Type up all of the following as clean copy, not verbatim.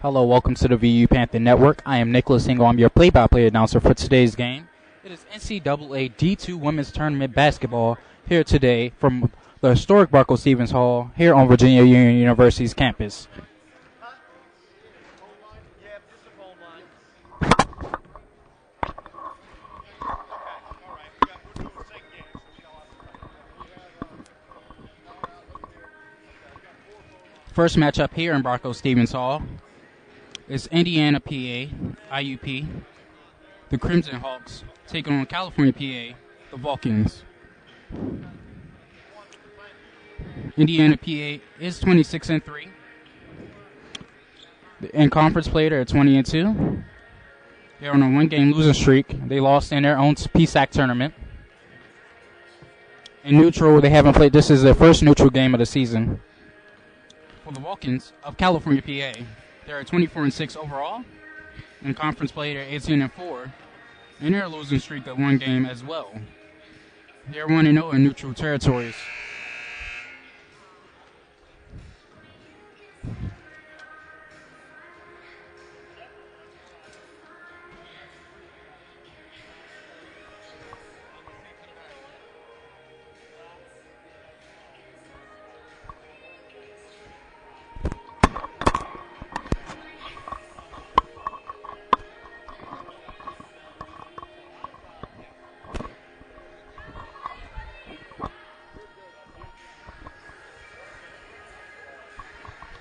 Hello, welcome to the VU Panther Network. I am Nicholas Hingle. I'm your play-by-play announcer for today's game. It is NCAA D2 Women's Tournament Basketball here today from the historic Barco Stevens Hall here on Virginia Union University's campus. First matchup here in Barco Stevens Hall is Indiana PA, IUP, the Crimson Hawks, taking on California PA, the Vulcans. Indiana PA is 26-3. In conference play, they're 20-2. They're on a one-game losing streak. They lost in their own PSAC tournament. In neutral, they haven't played. This is their first neutral game of the season. For the Vulcans of California PA, they're at 24-6 overall. In conference play, they're 18-4. And they're a losing streak of one game as well. They're 1-0 in neutral territories.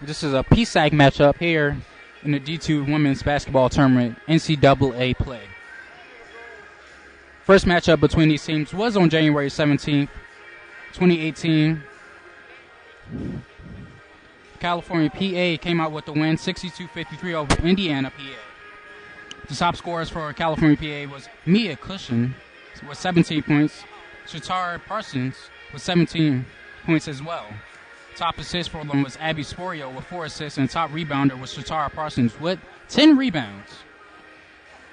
This is a PSAC matchup here in the D2 Women's Basketball Tournament NCAA play. First matchup between these teams was on January 17th, 2018. California PA came out with the win 62-53 over Indiana PA. The top scorers for California PA was Mia Cushion with 17 points, Shatara Parsons with 17 points as well. Top assist for them was Abby Sporio with 4 assists, and top rebounder was Shatara Parsons with 10 rebounds.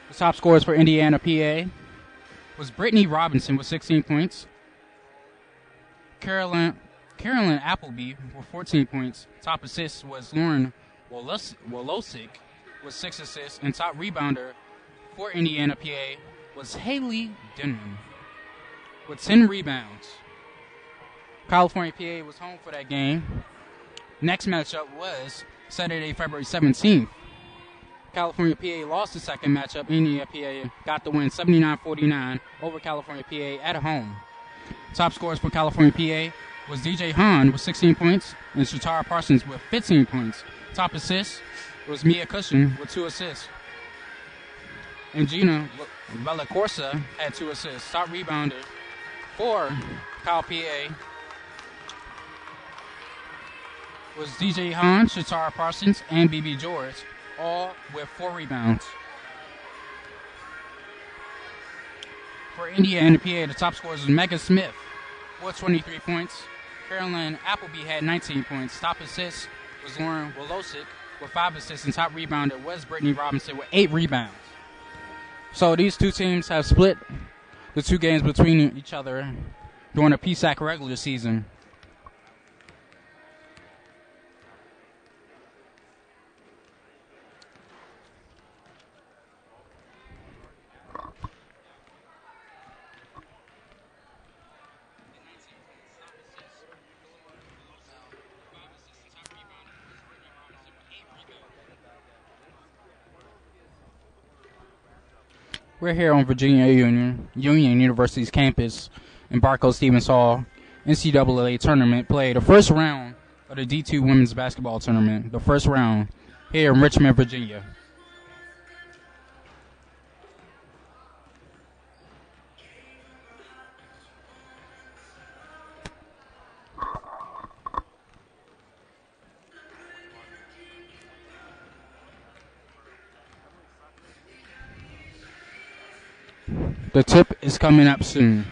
The top scorers for Indiana PA was Brittany Robinson with 16 points, Carolyn Appleby with 14 points. Top assist was Lauren Wolosik with 6 assists, and top rebounder for Indiana PA was Haley Denman with 10 rebounds. California PA was home for that game. Next matchup was Saturday, February 17th. California PA lost the second matchup. Indiana PA got the win 79-49 over California PA at home. Top scorers for California PA was DJ Hahn with 16 points and Shatara Parsons with 15 points. Top assist was Mia Cushion with 2 assists. And Gina Bellacorsa had 2 assists. Top rebounder for Cal PA was DJ Hahn, Shatara Parsons, and BB George, all with 4 rebounds. For Indiana PA, the top scorers was Megan Smith with 23 points. Carolyn Appleby had 19 points. Top assist was Lauren Wolosik with 5 assists, and top rebounder was Brittany Robinson with 8 rebounds. So these two teams have split the 2 games between each other during the PSAC regular season. We're here on Virginia Union University's campus in Barco Stevens Hall NCAA tournament play. The first round of the D2 Women's Basketball Tournament. The first round here in Richmond, Virginia. The tip is coming up soon.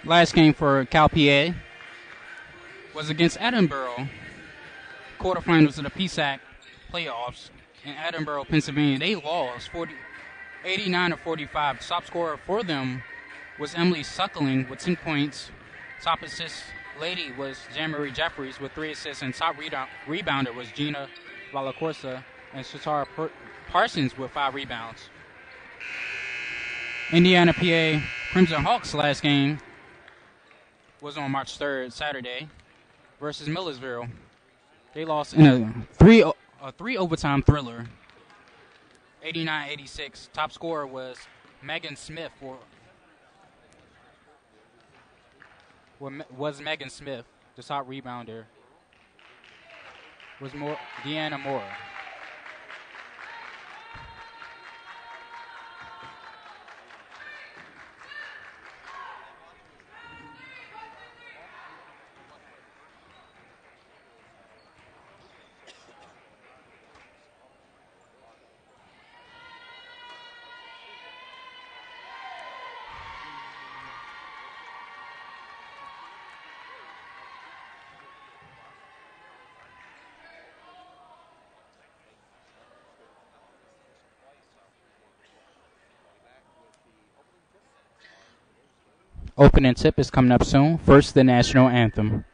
Last game for Cal PA was against Edinboro. Quarterfinals of the PSAC playoffs in Edinboro, Pennsylvania. They lost 89-45. Top scorer for them was Emily Suckling with 10 points. Top assist lady was Jan-Marie Jeffries with 3 assists, and top rebounder was Gina Valacorsa and Shatara Parsons with 5 rebounds. Indiana PA Crimson Hawks last game was on March 3rd, Saturday, versus Millersville. They lost in a three overtime thriller, 89-86. Top scorer was Megan Smith was Megan Smith. The top rebounder was Deanna Moore. Opening tip is coming up soon. First, the national anthem.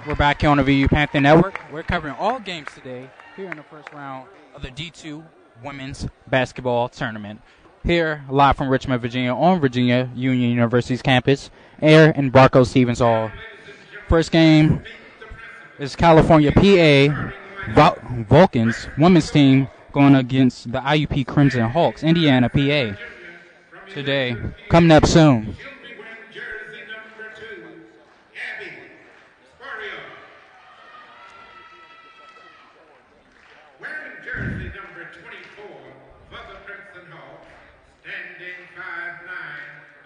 We're back here on the VU Panther Network. We're covering all games today here in the first round of the D2 Women's Basketball Tournament. Here, live from Richmond, Virginia, on Virginia Union University's campus, air in Barco Stevens Hall. First game is California PA Vulcans women's team going against the IUP Crimson Hawks, Indiana PA. Today, coming up soon. 24 for the Crimson Hawks, standing 5'9",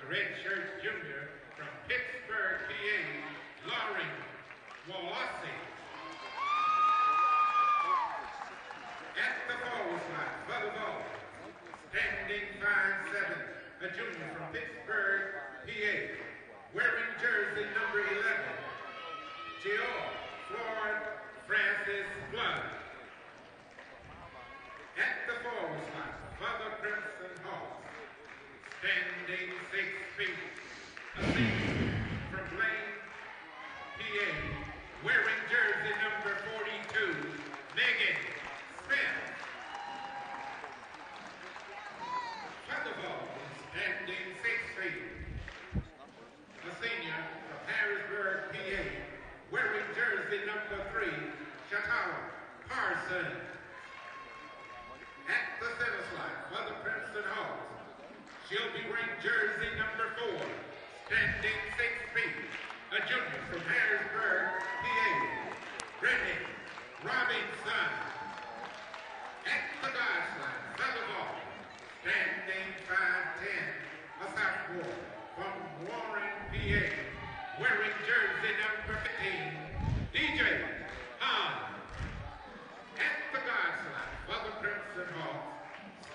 the redshirt junior from Pittsburgh, PA, Lauren Wolosik. At the forward slot for the ball, standing 5'7", a junior from Pittsburgh, PA, wearing jersey number 11, George Floyd Francis Blood. At the forward slot for the Crimson Hawks, standing 6 feet, a senior from Blaine, PA, wearing jersey number 42, Megan Smith. For the ball, standing 6 feet, a senior from Harrisburg, PA, wearing jersey number 3, Chatawa Parsons. At the center slot for the Crimson Hawks, she'll be wearing jersey number 4, standing 6 feet, a junior from Harrisburg, PA, Brittany Robinson. At the guard slot for the ball, standing 5'10", a sophomore from Warren, PA, wearing jersey number 15, DJ Hahn. At the guard slot for the Crimson Hawks,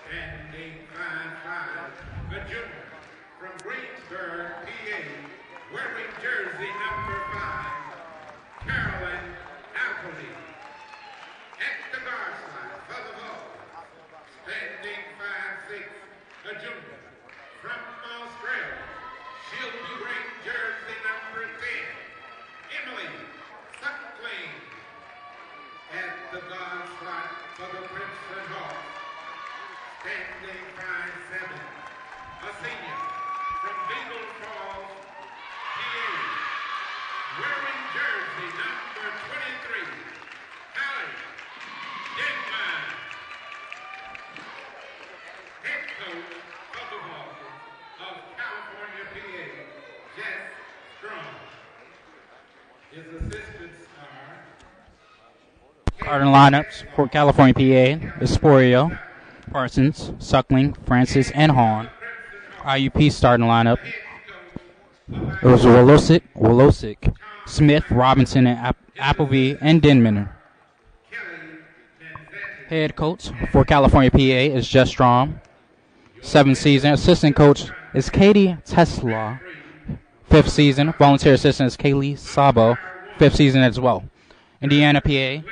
standing 5'5", a junior from Greensburg, PA, wearing jersey number 5, Carolyn Appleby. At the guard slot for the ball, standing 5'6", a junior from Australia, she'll be wearing jersey number 10, Emily Suckling. At the guard slot for the Crimson Hawks, standing 5'7", a senior from Beagle Falls, PA, wearing jersey number 23, Hallie Denman. Head coach of the Hawks of California, PA, Jess Strong. His assistant star, Starting lineups for California, PA is Sporio, Parsons, Suckling, Francis, and Hahn. IUP starting lineup. It was Wolosik, Smith, Robinson, and Appleby, and Denman. Head coach for California, PA is Jess Strong, 7th season. Assistant coach is Katie Tesla, 5th season. Volunteer assistant is Kaylee Sabo, 5th season as well. Indiana, PA.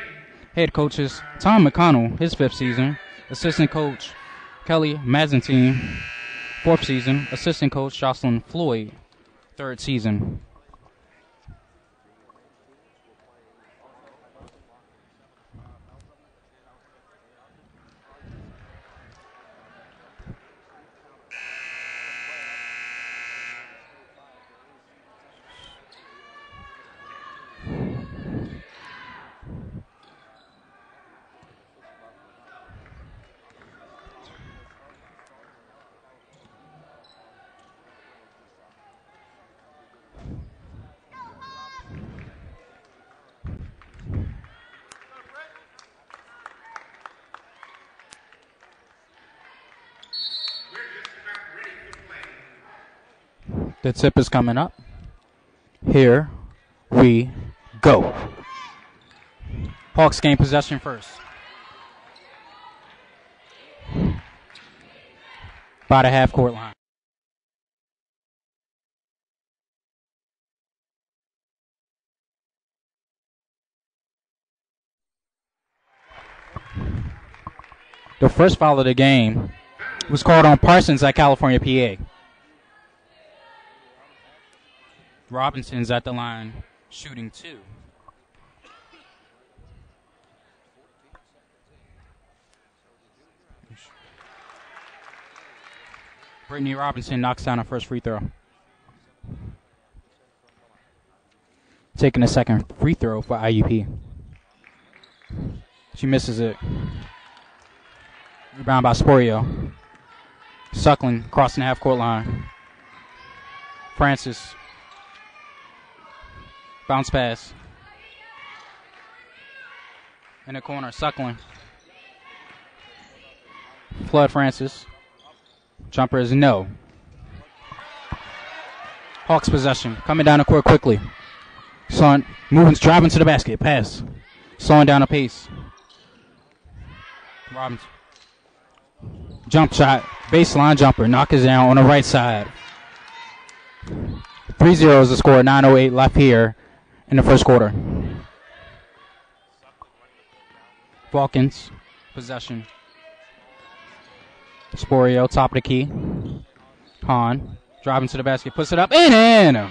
Head coach is Tom McConnell, his 5th season. Assistant coach Kelly Mazantine, 4th season. Assistant coach Jocelyn Floyd, 3rd season. The tip is coming up. Here we go. Hawks gain possession first. By the half-court line. The first foul of the game was called on Parsons at California, PA. Robinson's at the line, shooting 2. Brittany Robinson knocks down her first free throw. Taking the second free throw for IUP. She misses it. Rebound by Sporio. Suckling crossing the half-court line. Francis. Bounce pass. In the corner, Suckling. Flood Francis. Jumper is no. Hawks possession. Coming down the court quickly. Son moving, driving to the basket. Pass. Slowing down the pace. Robbins. Jump shot. Baseline jumper. Knock it down on the right side. 3-0 is the score. 9:08 left here in the first quarter. Vulcans. Possession. Sporio, top of the key. Hahn, driving to the basket, puts it up, and in!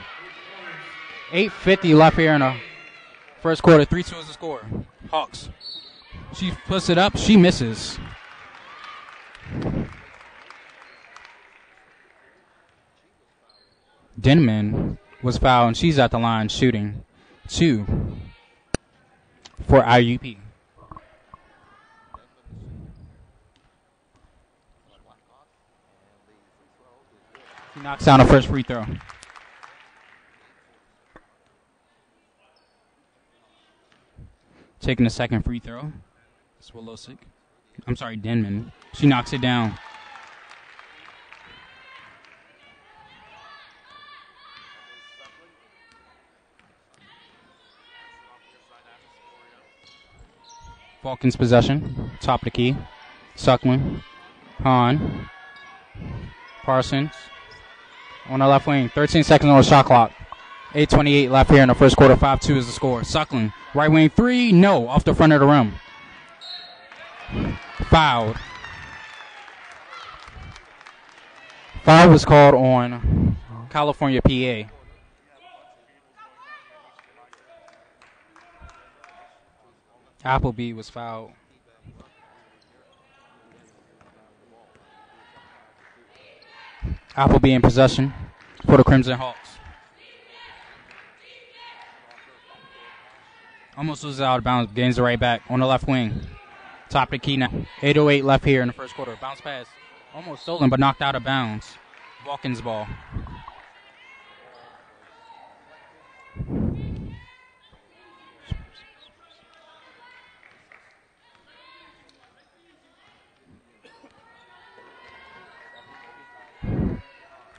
8:50 left here in the first quarter. 3-2 is the score. Hawks. She puts it up, she misses. Denman was fouled, and she's at the line shooting 2 for IUP. He knocks down the first free throw. Taking the second free throw. It's Wolosick. I'm sorry, Denman. She knocks it down. Vulcans possession. Top of the key. Suckling. Hahn. Parsons. On the left wing. 13 seconds on the shot clock. 8:28 left here in the first quarter. 5-2 is the score. Suckling. Right wing 3. No. Off the front of the rim. Fouled. Foul was called on California PA. Appleby was fouled. Appleby in possession for the Crimson Hawks. Almost loses out of bounds. Gains the right back on the left wing. Top of the key now. 8:08 left here in the first quarter. Bounce pass. Almost stolen, but knocked out of bounds. Vulcans ball.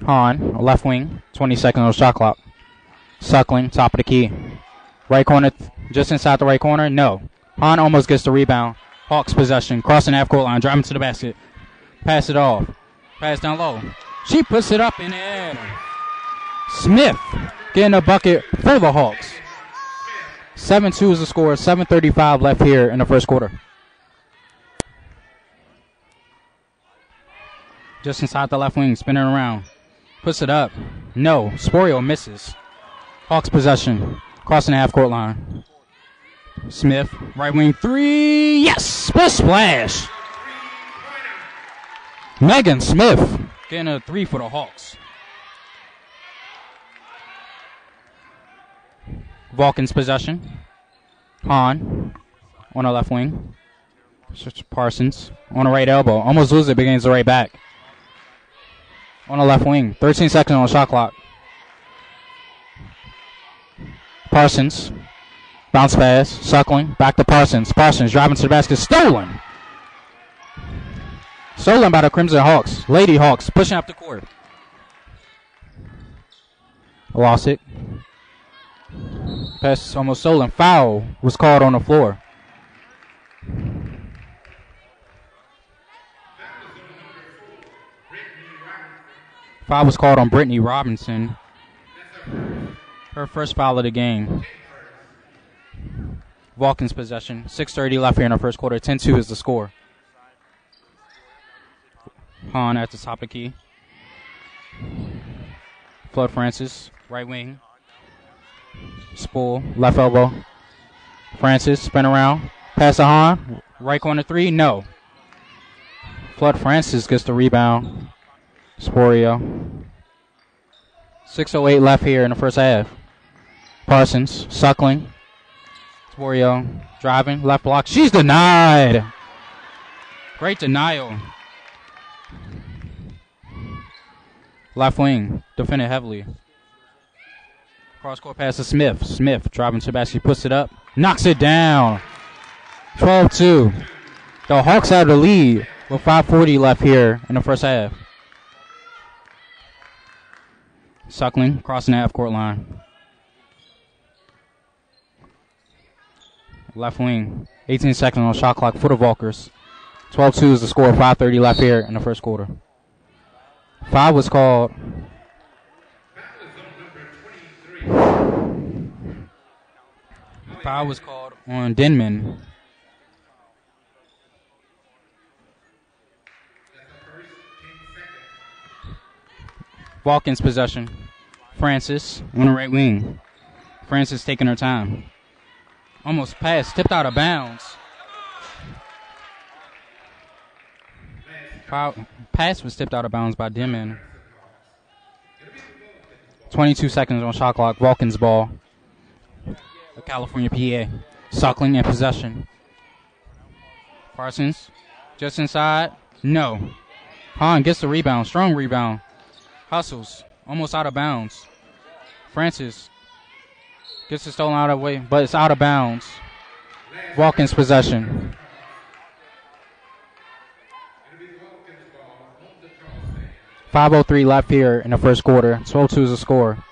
Hahn, left wing, 20 seconds on the shot clock. Suckling, top of the key. Right corner, just inside the right corner, no. Hahn almost gets the rebound. Hawks possession, crossing half court line, driving to the basket. Pass it off. Pass down low. She puts it up and in. Smith getting a bucket for the Hawks. 7-2 is the score, 7:35 left here in the first quarter. Just inside the left wing, spinning around. Puts it up. No. Sporio misses. Hawks possession. Crossing the half-court line. Smith, right wing 3. Yes! Splash! Megan Smith getting a 3 for the Hawks. Vulcans possession. Hahn on the left wing. Parsons on the right elbow. Almost loses it, but gains the right back. On the left wing. 13 seconds on the shot clock. Parsons. Bounce pass. Suckling. Back to Parsons. Parsons driving to the basket. Stolen. Stolen by the Crimson Hawks. Lady Hawks pushing up the court. Lost it. Pass almost stolen. Foul was called on the floor. Foul was called on Brittany Robinson. Her first foul of the game. Vulcans possession. 6:30 left here in the first quarter. 10-2 is the score. Hahn at the top of the key. Flood Francis, right wing. Spool, left elbow. Francis, spin around. Pass to Hahn. Right corner 3, no. Flood Francis gets the rebound. Sporio. 6:08 left here in the first half. Parsons, Suckling. Sporio, driving, left block. She's denied. Great denial. Left wing, defended heavily. Cross-court pass to Smith. Smith driving to the basket, puts it up, knocks it down. 12-2. The Hawks have the lead with 5:40 left here in the first half. Suckling crossing the half-court line. Left wing, 18 seconds on shot clock for the Vulkers. 12-2 is the score, 5:30 left here in the first quarter. Foul was called. Foul was called on Denman. Vulcans possession. Francis on the right wing. Francis taking her time. Almost passed, tipped out of bounds. Pass was tipped out of bounds by Denman. 22 seconds on shot clock. Vulcans ball. The California PA. Suckling in possession. Parsons just inside. No. Hahn gets the rebound. Strong rebound. Hustles. Almost out of bounds. Francis gets it stolen out of the way, but it's out of bounds. Vulcans possession. .503 left here in the first quarter. 12-2 is the score.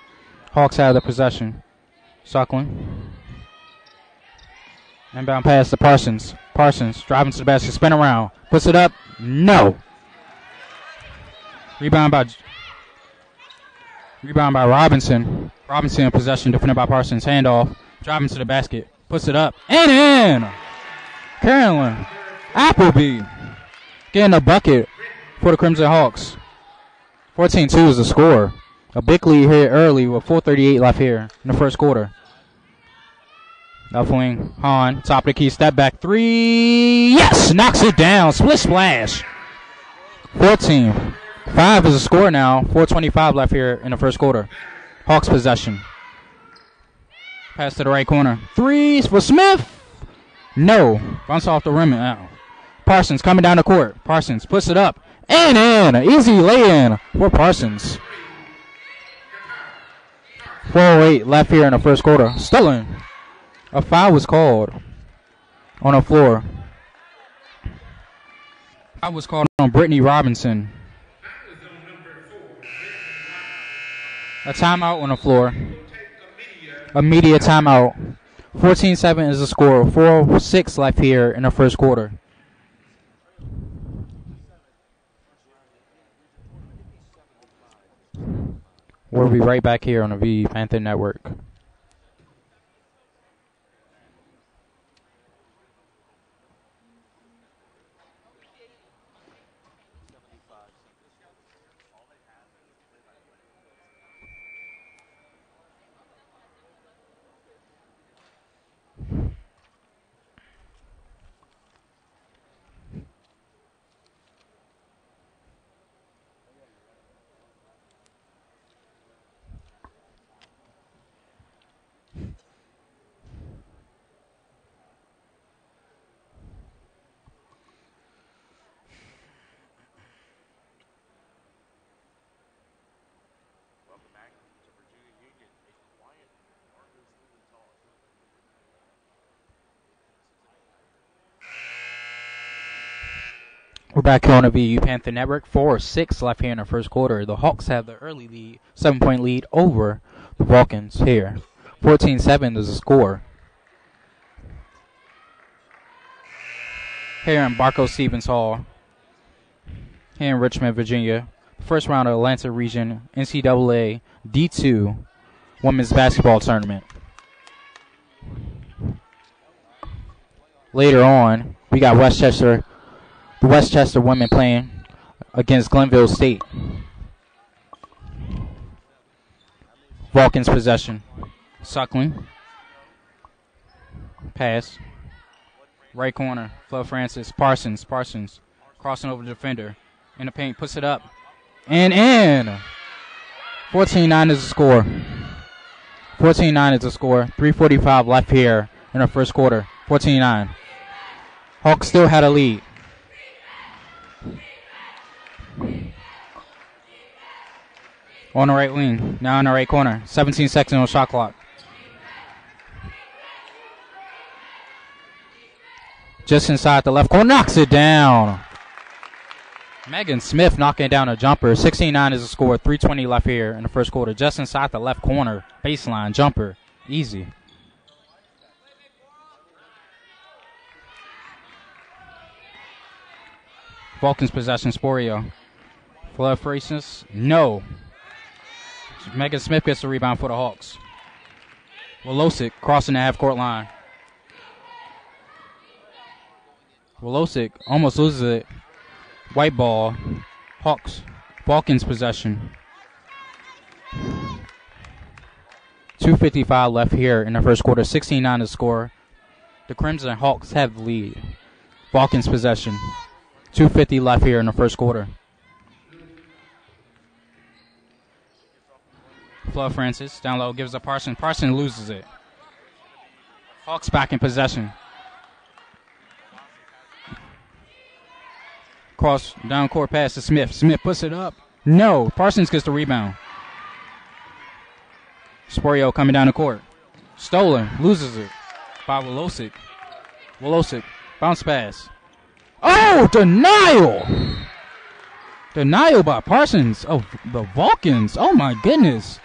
Hawks have the possession. Suckling. Inbound pass to Parsons. Parsons driving to the basket, spin around, puts it up. No. Rebound by Robinson. Robinson in possession, defended by Parsons. Handoff, driving to the basket, puts it up and in. Carolyn Appleby getting a bucket for the Crimson Hawks. 14-2 is the score. A big lead here early with 4:38 left here in the first quarter. Left wing, Hahn, top of the key, step back three. Yes, knocks it down. Split splash. 14-5 is the score now. 4:25 left here in the first quarter. Hawks possession. Pass to the right corner. Threes for Smith. No. Bounce off the rim now. Parsons coming down the court. Parsons puts it up and in. Easy lay-in for Parsons. 4:08 left here in the first quarter. Stolen. A foul was called on the floor. Foul was called on Brittany Robinson. A timeout on the floor. Immediate timeout. 14-7 is the score. 4:06 left here in the first quarter. We'll be right back here on the V Panther Network. We're back here on the VU Panther Network. 4:06 left here in the first quarter. The Hawks have the early lead, 7-point lead over the Vulcans here. 14-7 is the score. Here in Barco Stevens Hall, here in Richmond, Virginia. First round of Atlanta Region NCAA D2 Women's Basketball Tournament. Later on, we got the Westchester women playing against Glenville State. Vulcans possession. Suckling. Pass. Right corner. Flo Francis. Parsons. Crossing over the defender. In the paint. Puts it up. And in. 14-9 is the score. 14-9 is the score. 3:45 left here in the first quarter. 14-9. Hawks still had a lead. On the right wing, now in the right corner. 17 seconds on the shot clock. Just inside the left corner, knocks it down. Megan Smith knocking down a jumper. 16-9 is the score. 3:20 left here in the first quarter. Just inside the left corner. Baseline jumper. Easy. Vulcans possession. Sporio. Flood Francis. No. Megan Smith gets the rebound for the Hawks. Wolosic crossing the half-court line. Wolosic almost loses it. White ball. Hawks. Vulcans possession. 2:55 left here in the first quarter. 16-9 to score. The Crimson Hawks have the lead. Vulcans possession. 2:50 left here in the first quarter. Flood Francis down low gives up Parsons. Parsons loses it. Hawks back in possession. Cross down court pass to Smith. Smith puts it up. No. Parsons gets the rebound. Sporio coming down the court. Stolen. Loses it by Wolosic. Wolosic. Bounce pass. Oh, denial. Denial by Parsons of the Vulcans. Oh, my goodness.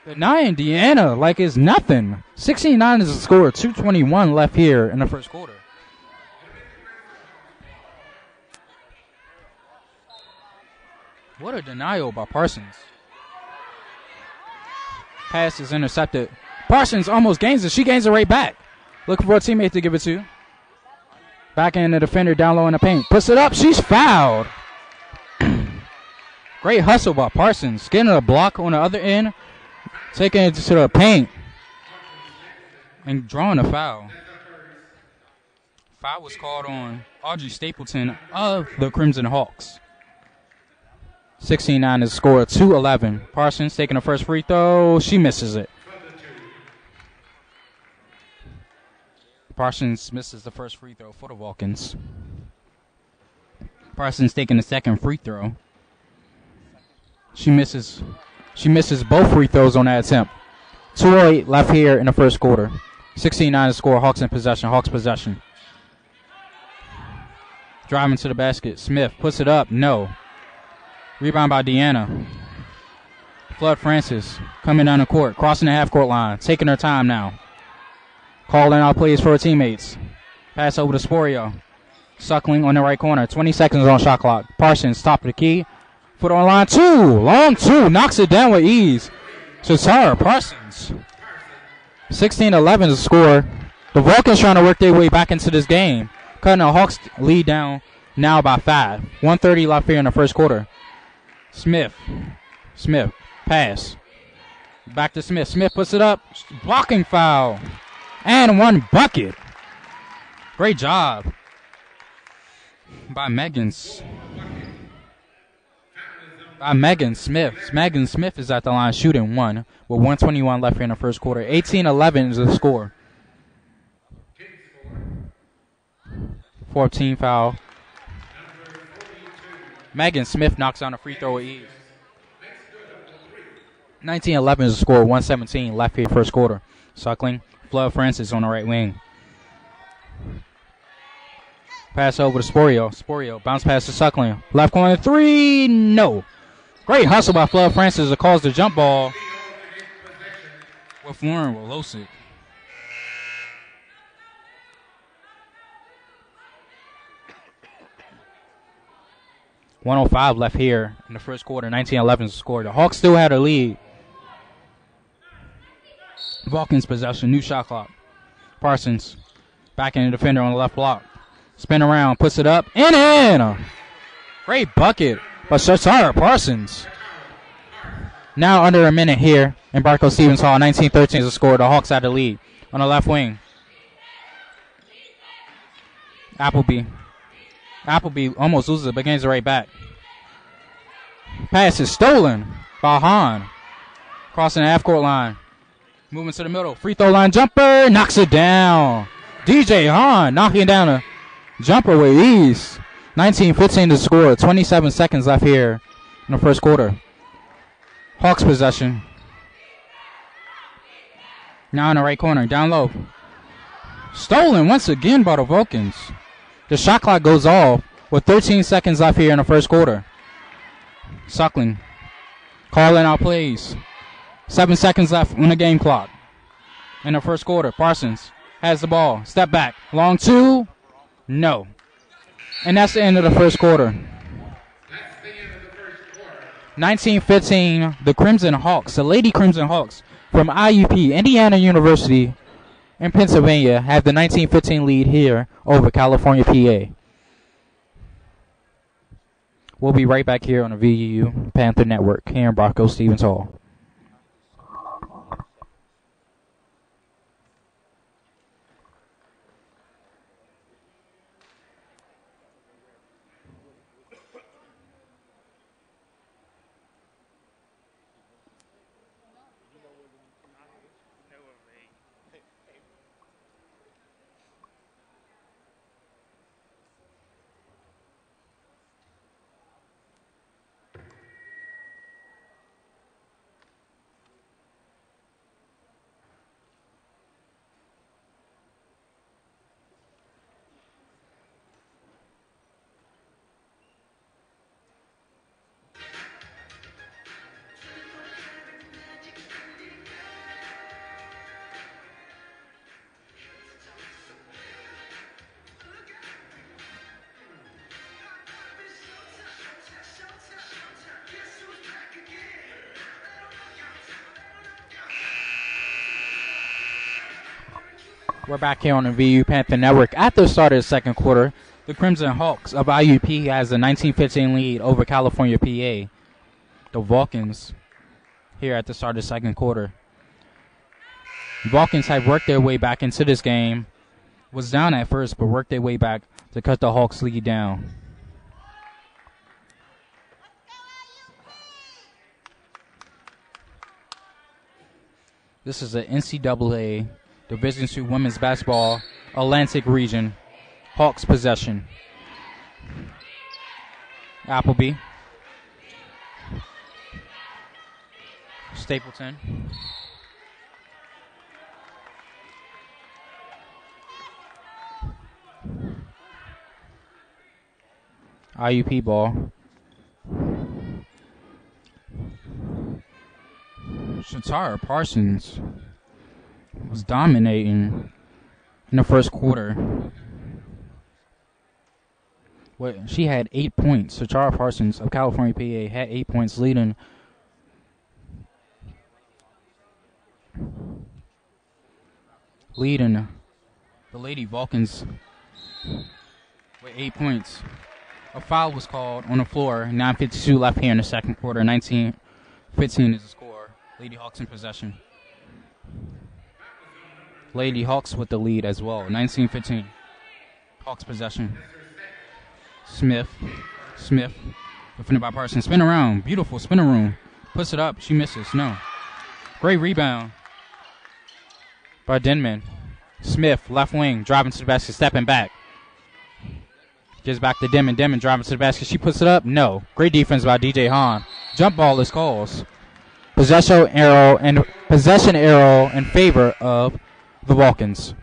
Denying Deanna like it's nothing. 16-9 is the score. 2:21 left here in the first quarter. What a denial by Parsons. Pass is intercepted. Parsons almost gains it. She gains it right back. Looking for a teammate to give it to. Back in the defender down low in the paint. Puts it up. She's fouled. Great hustle by Parsons. Getting a block on the other end. Taking it to the paint. And drawing a foul. Foul was called on Audrey Stapleton of the Crimson Hawks. 16-9 is the score. 2:11. Parsons taking the first free throw. She misses it. Parsons misses the first free throw for the Vulcans. Parsons taking the second free throw. She misses both free throws on that attempt. 2:08 left here in the first quarter. 16-9 to score. Hawks in possession. Hawks possession. Driving to the basket. Smith puts it up. No. Rebound by Deanna. Flood Francis coming down the court. Crossing the half-court line. Taking her time now. Calling out plays for her teammates. Pass over to Sporio. Suckling on the right corner. 20 seconds on shot clock. Parsons top of the key. Foot on line two. Long two. Knocks it down with ease. Cesara Parsons. 16-11 is the score. The Vulcans trying to work their way back into this game. Cutting the Hawks lead down now by 5. 1:30 left here in the first quarter. Smith. Pass. Back to Smith. Smith puts it up. Blocking foul. And one bucket. Great job by Megan Smith. Megan Smith is at the line shooting one with 1:21 left here in the first quarter. 18-11 is the score. 14 foul. Megan Smith knocks down a free throw with ease. 19-11 is the score. 1:17 left here first quarter. Suckling. Flood Francis on the right wing. Pass over to Sporio. Sporio bounce pass to Suckling. Left corner three. No. Great hustle by Flood Francis to cause the jump ball with Lauren Wolosic. .105 left here in the first quarter. 19-11 is the score. The Hawks still had a lead. Vulcans possession. New shot clock. Parsons back in the defender on the left block. Spin around. Puts it up. And in. Great bucket by Cesara Parsons. Now under a minute here in Barco-Stevens Hall. 19-13 is the score. The Hawks had the lead on the left wing. Appleby almost loses it, but gains it right back. Pass is stolen by Hahn. Crossing the half-court line. Moving to the middle. Free throw line jumper. Knocks it down. DJ Hahn knocking down a jumper with ease. 19-15 to score. 27 seconds left here in the first quarter. Hawks possession. Now in the right corner. Down low. Stolen once again by the Vulcans. The shot clock goes off with 13 seconds left here in the first quarter. Suckling calling out plays. 7 seconds left on the game clock in the first quarter. Parsons has the ball. Step back. Long two. No. And that's the end of the first quarter. 19-15, the Crimson Hawks, the Lady Crimson Hawks from IUP, Indiana University in Pennsylvania, have the 19-15 lead here over California, PA. We'll be right back here on the VU Panther Network here in Bronco Stevens Hall. We're back here on the VU Panther Network. At the start of the second quarter, the Crimson Hawks of IUP has a 19-15 lead over California, PA. The Vulcans here at the start of the second quarter. Vulcans have worked their way back into this game. Was down at first, but worked their way back to cut the Hawks' lead down. This is the NCAA Division II Women's Basketball Atlantic Region. Hawks possession. Appleby. Stapleton. IUP ball. Shatara Parsons was dominating in the first quarter. She had 8 points. Shatara Parsons of California, PA had 8 points, leading the Lady Vulcans with 8 points. A foul was called on the floor. 9:52 left here in the second quarter. 19-15 is the score. Lady Hawks in possession. Lady Hawks with the lead as well. 19-15. Hawks possession. Smith. Defended by Parsons. Spin around. Beautiful spinner room. Puts it up. She misses. No. Great rebound by Denman. Smith, left wing, driving to the basket, stepping back. Gives back to Denman. Denman driving to the basket. She puts it up. No. Great defense by DJ Hahn. Jump ball is called. Possession arrow in favor of the Vulcans.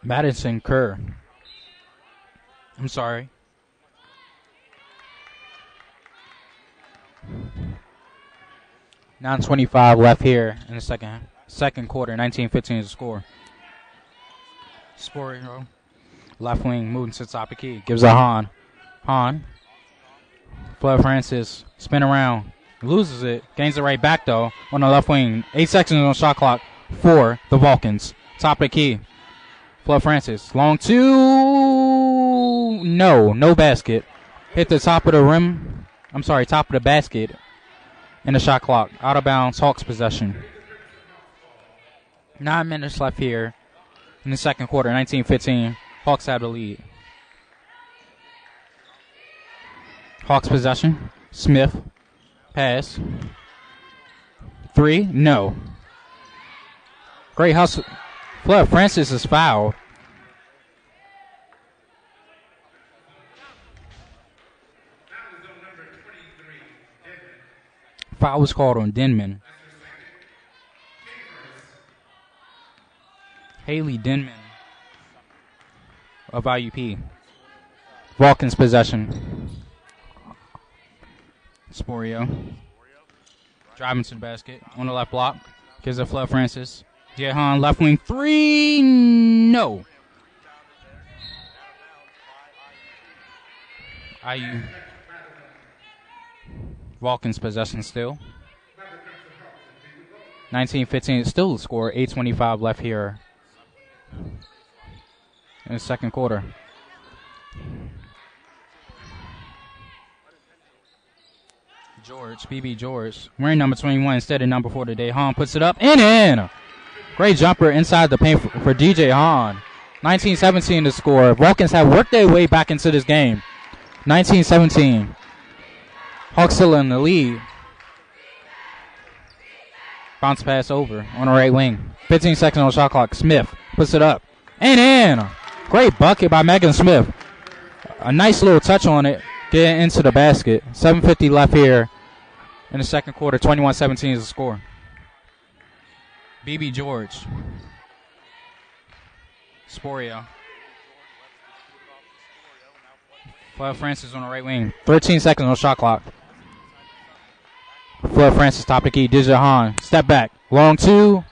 Madison Kerr. I'm sorry. $9:25 left here in the second quarter. 19-15 is the score. Sporio, left wing, moving to the top of the key. Gives a Hahn. Hahn. Flood Francis. Spin around. Loses it. Gains it right back, though, on the left wing. 8 seconds on the shot clock for the Vulcans. Top of the key. Flood Francis. Long two. No basket. Hit the top of the rim. I'm sorry, top of the basket. In the shot clock. Out of bounds. Hawks possession. 9 minutes left here in the second quarter. 19-15. Hawks have the lead. Hawks possession. Smith. Pass. 3. No. Great hustle. Flood Francis is fouled. Foul was called on Denman. Haley Denman of IUP. Vulcan's possession. Sporio. Driving to the basket. On the left block. Gives it Flood Francis. Jehan left wing 3. No. IU. Vulcan's possession still. 19-15 still the score. 8:25 left here in the second quarter. George, BB George, wearing number 21 instead of number 4 today. Hahn puts it up and in. Great jumper inside the paint for DJ Hahn. 19-17 the score. Vulcans have worked their way back into this game. 19-17. Hawks still in the lead. Bounce pass over on the right wing. 15 seconds on the shot clock. Smith puts it up and in. Great bucket by Megan Smith. A nice little touch on it. Getting into the basket. 7:50 left here in the second quarter. 21-17 is the score. BB George. Sporio. Flood Francis on the right wing. 13 seconds on the shot clock. Flood Francis top the key. DJ Hahn. Step back. Long two.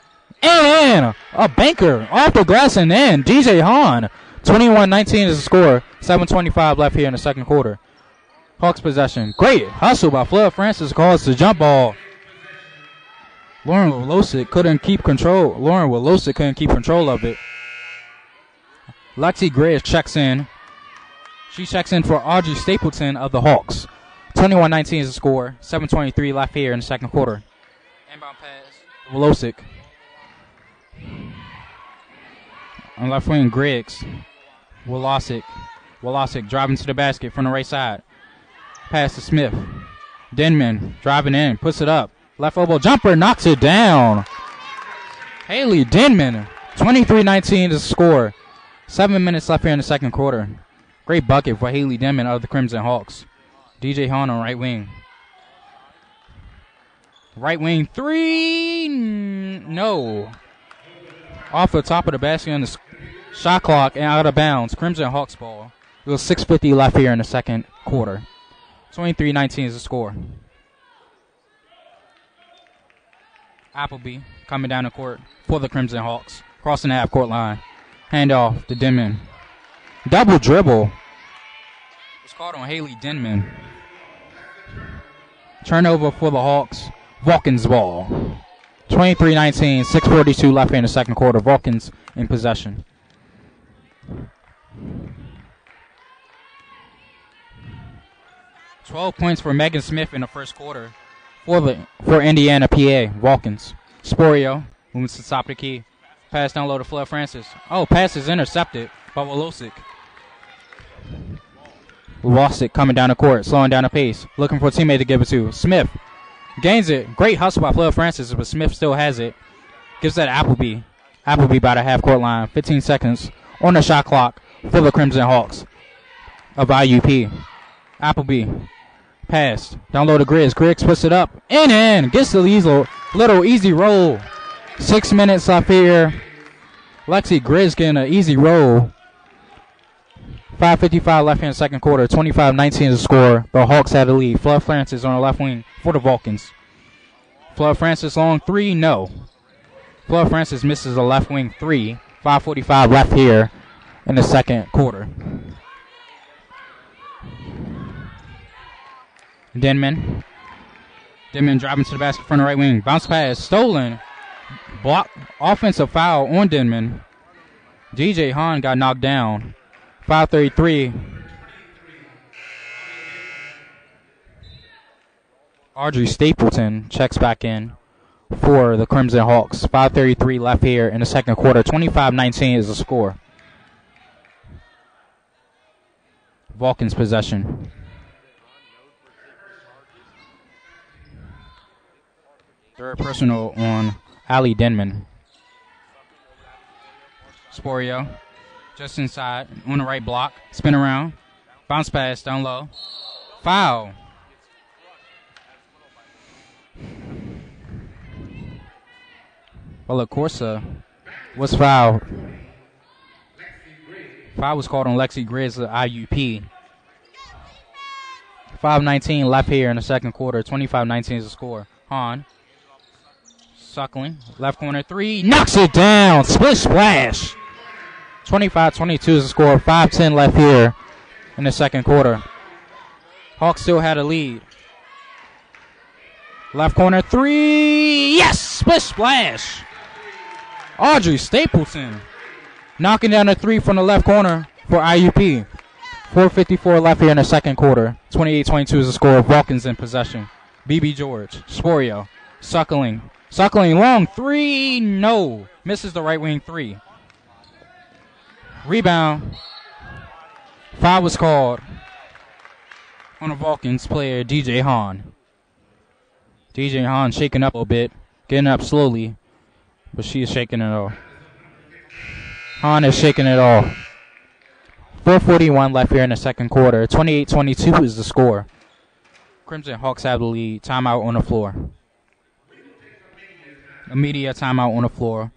And a banker off the glass and in. DJ Hahn. 21-19 is the score. 7:25 left here in the second quarter. Hawks possession. Great hustle by Flood Francis. Calls the jump ball. Lauren Wolosic couldn't keep control. Couldn't keep control of it. Lexi Gray checks in. She checks in for Audrey Stapleton of the Hawks. 21-19 is the score. 7:23 left here in the second quarter. Inbound pass. Wolosic. On left wing, Griggs. Wolosic driving to the basket from the right side. Pass to Smith. Denman driving in, puts it up. Left elbow jumper, knocks it down. Haley Denman. 23-19 is the score. 7 minutes left here in the second quarter. Great bucket for Haley Denman of the Crimson Hawks. DJ Hahn on right wing. Right wing 3. No. Off the top of the basket on the shot clock and out of bounds. Crimson Hawks ball. It was 6:50 left here in the second quarter. 23-19 is the score. Appleby coming down the court for the Crimson Hawks. Crossing the half-court line. Handoff to Denman. Double dribble. It's called on Haley Denman. Turnover for the Hawks. Vulcans ball. 23-19, 6:42 left here in the second quarter. Vulcans in possession. $12 points for Megan Smith in the first quarter for Indiana, PA, Vulcans. Sporio moves to the top of the key. Pass down low to Flood Francis. Oh, pass is intercepted by Wolosic. Wolosic coming down the court, slowing down the pace. Looking for a teammate to give it to. Smith gains it. Great hustle by Flood Francis, but Smith still has it. Gives that to Appleby. Appleby by the half-court line. 15 seconds on the shot clock for the Crimson Hawks of IUP. Appleby. Pass. Down low to Griggs. Griggs puts it up. And in. Gets the little easy roll. 6 minutes left here. Lexi Griggs getting an easy roll. 5:55 left here in the second quarter. 25-19 is the score. The Hawks had the lead. Flood Francis on the left wing for the Vulcans. Flood Francis long 3. No. Flood Francis misses a left wing 3. 5:45 left here in the second quarter. Denman driving to the basket from the right wing. Bounce pass, stolen. Block, offensive foul on Denman. DJ Hahn got knocked down. 5:33. Audrey Stapleton checks back in for the Crimson Hawks. 5:33 left here in the second quarter. 25-19 is the score. Vulcans possession. Third personal on Ali Denman. Sporio just inside on the right block. Spin around. Bounce pass down low. Foul. Well, Corsa was fouled. Foul was called on Lexi Griggs of IUP. 5:19 left here in the second quarter. 25-19 is the score. Hahn. Suckling. Left corner three. Knocks it down. Split splash. 25-22 is the score. 5:10 left here in the second quarter. Hawks still had a lead. Left corner three. Yes! Split splash. Audrey Stapleton knocking down a three from the left corner for IUP. 4:54 left here in the second quarter. 28-22 is the score. Vulcans in possession. BB George. Sporio. Suckling. Suckling long three. No. Misses the right wing three. Rebound. Foul was called on the Vulcans player, DJ Hahn. DJ Hahn shaking up a little bit. Getting up slowly. But she is shaking it off. Hahn is shaking it off. 4:41 left here in the second quarter. 28-22 is the score. Crimson Hawks have the lead. Timeout on the floor. Immediate timeout on the floor.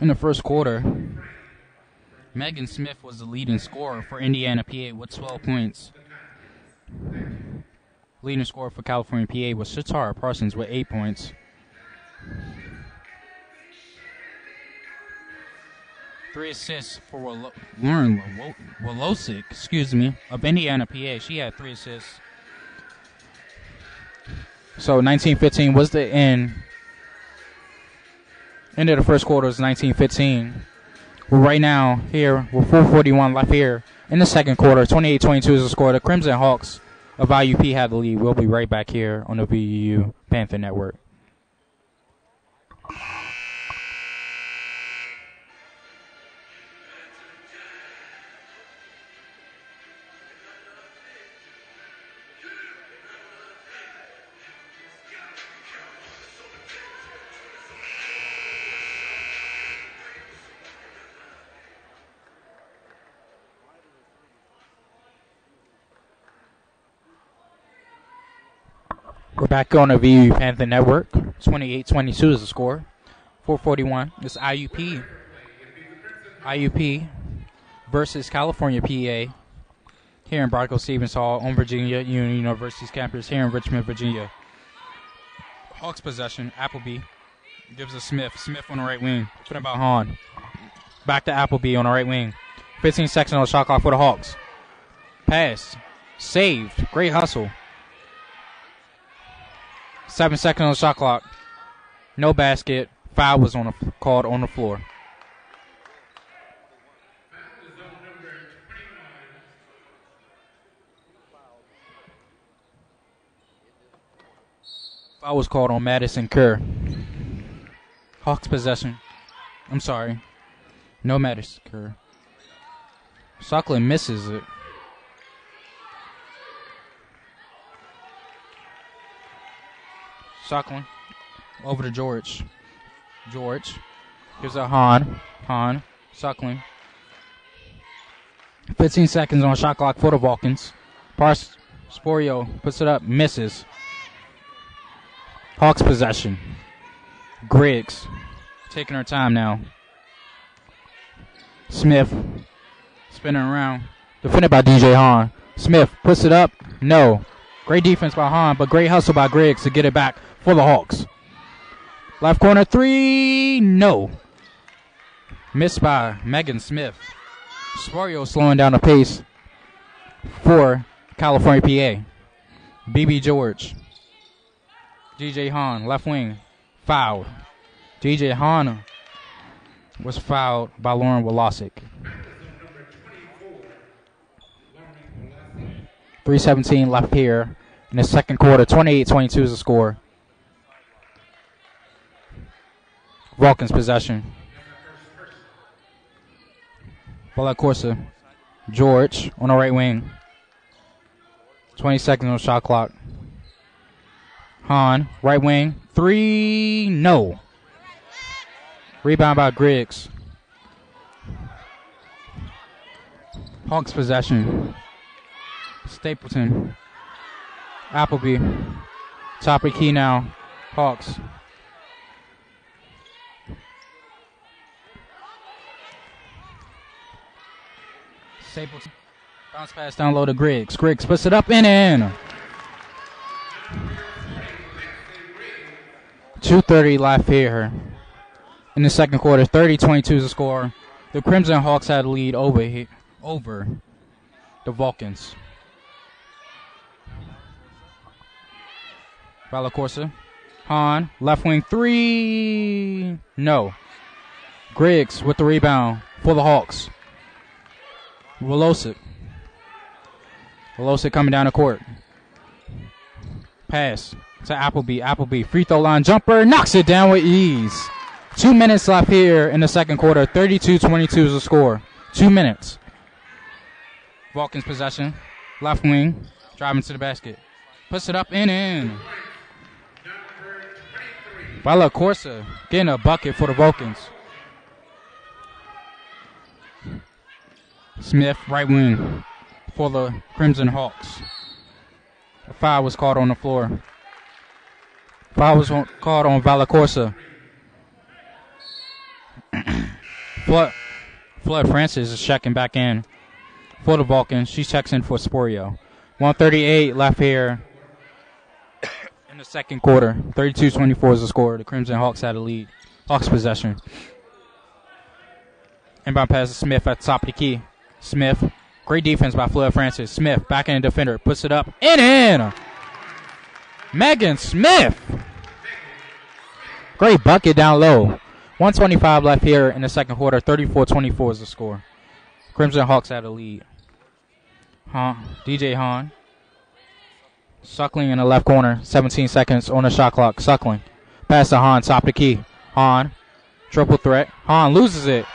In the first quarter, Megan Smith was the leading scorer for Indiana PA with 12 points. Leading scorer for California PA was Shatara Parsons with 8 points. 3 assists for Lauren Wolosick, of Indiana PA. She had 3 assists. So 19-15 was the end. End of the first quarter was 19-15. We're right now here with 4:41 left here in the second quarter. 28-22 is the score. The Crimson Hawks of IUP have the lead. We'll be right back here on the VU Panther Network. We're back on the VU Panther Network. 28-22 is the score. 4:41. It's IUP. IUP versus California PA here in Barco Stevens Hall on Virginia Union University's campus here in Richmond, Virginia. Hawks possession. Appleby gives to Smith. Smith on the right wing. Put about Hahn. Back to Appleby on the right wing. 15 seconds on the shot clock for the Hawks. Pass. Saved. Great hustle. 7 seconds on the shot clock. No basket. Foul was called on the floor. Foul was called on Madison Kerr. Hawks possession. I'm sorry. No Madison Kerr. Suckling misses it. Suckling over to George. George gives a Hahn. Hahn. Suckling. 15 seconds on shot clock for the Vulcans. Sporio puts it up. Misses. Hawks possession. Griggs taking her time now. Smith spinning around. Defended by DJ Hahn. Smith puts it up. No. Great defense by Hahn, but great hustle by Griggs to get it back for the Hawks. Left corner three. No. Missed by Megan Smith. Sporio slowing down the pace for California PA. BB George. DJ Hahn, left wing. Fouled. DJ Hahn was fouled by Lauren Wolosick. 3:17 left here in the second quarter. 28-22 is the score. Vulcans possession. Ball at Corsa. George on the right wing. 20 seconds on the shot clock. Hahn, right wing. Three, no. Rebound by Griggs. Hawks possession. Stapleton. Appleby. Top of key now. Hawks. Stapleton. Bounce pass down low to Griggs. Griggs puts it up and in. 2:30 left here in the second quarter. 30-22 is the score. The Crimson Hawks had a lead over the Vulcans. Valacorsa. Hahn, left wing three. No. Griggs with the rebound for the Hawks. Wolosic. Wolosic coming down the court. Pass to Appleby. Appleby, free throw line jumper, knocks it down with ease. 2 minutes left here in the second quarter. 32-22 is the score. 2 minutes. Vulcans possession. Left wing, driving to the basket. Puts it up and in. Valacorsa getting a bucket for the Vulcans. Smith, right wing for the Crimson Hawks. A foul was called on the floor. Foul was called on Valacorsa. Flood Francis is checking back in for the Vulcans. She checks in for Sporio. 1:38 left here in the second quarter. 32-24 is the score. The Crimson Hawks had a lead. Hawks possession. Inbound pass to Smith at the top of the key. Smith, great defense by Flood Francis. Smith, back end defender, puts it up and in. Megan Smith. Great bucket down low. 1:25 left here in the second quarter. 34-24 is the score. Crimson Hawks had a lead. DJ Hahn. Suckling in the left corner. 17 seconds on the shot clock. Suckling. Pass to Hahn, top of the key. Hahn, triple threat. Hahn loses it.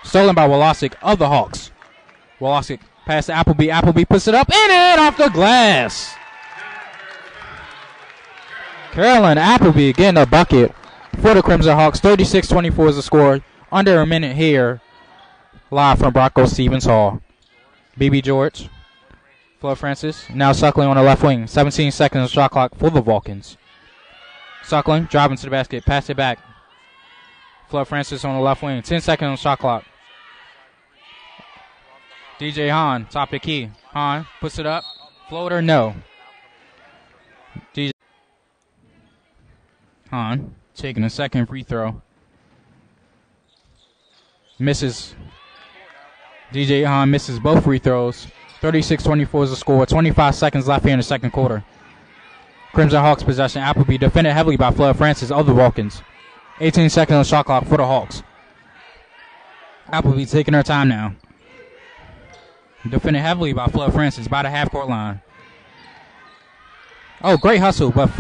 Stolen by Wolosic of the Hawks. Wolosic pass to Appleby. Appleby puts it up and in off the glass. Carolyn Appleby getting a bucket for the Crimson Hawks. 36-24 is the score. Under a minute here. Live from Bronco Stevens Hall. BB George. Floyd Francis. Now Suckling on the left wing. 17 seconds shot clock for the Vulcans. Suckling driving to the basket. Pass it back. Floyd Francis on the left wing. 10 seconds on shot clock. DJ Hahn, top of the key. Hahn puts it up. Floater, no. DJ Hahn taking a second free throw. Misses. DJ Hahn misses both free throws. 36-24 is the score. 25 seconds left here in the second quarter. Crimson Hawks possession. Appleby defended heavily by Flood Francis of the Vulcans. 18 seconds on shot clock for the Hawks. Appleby taking her time now. Defended heavily by Flood Francis by the half-court line. Oh, great hustle, but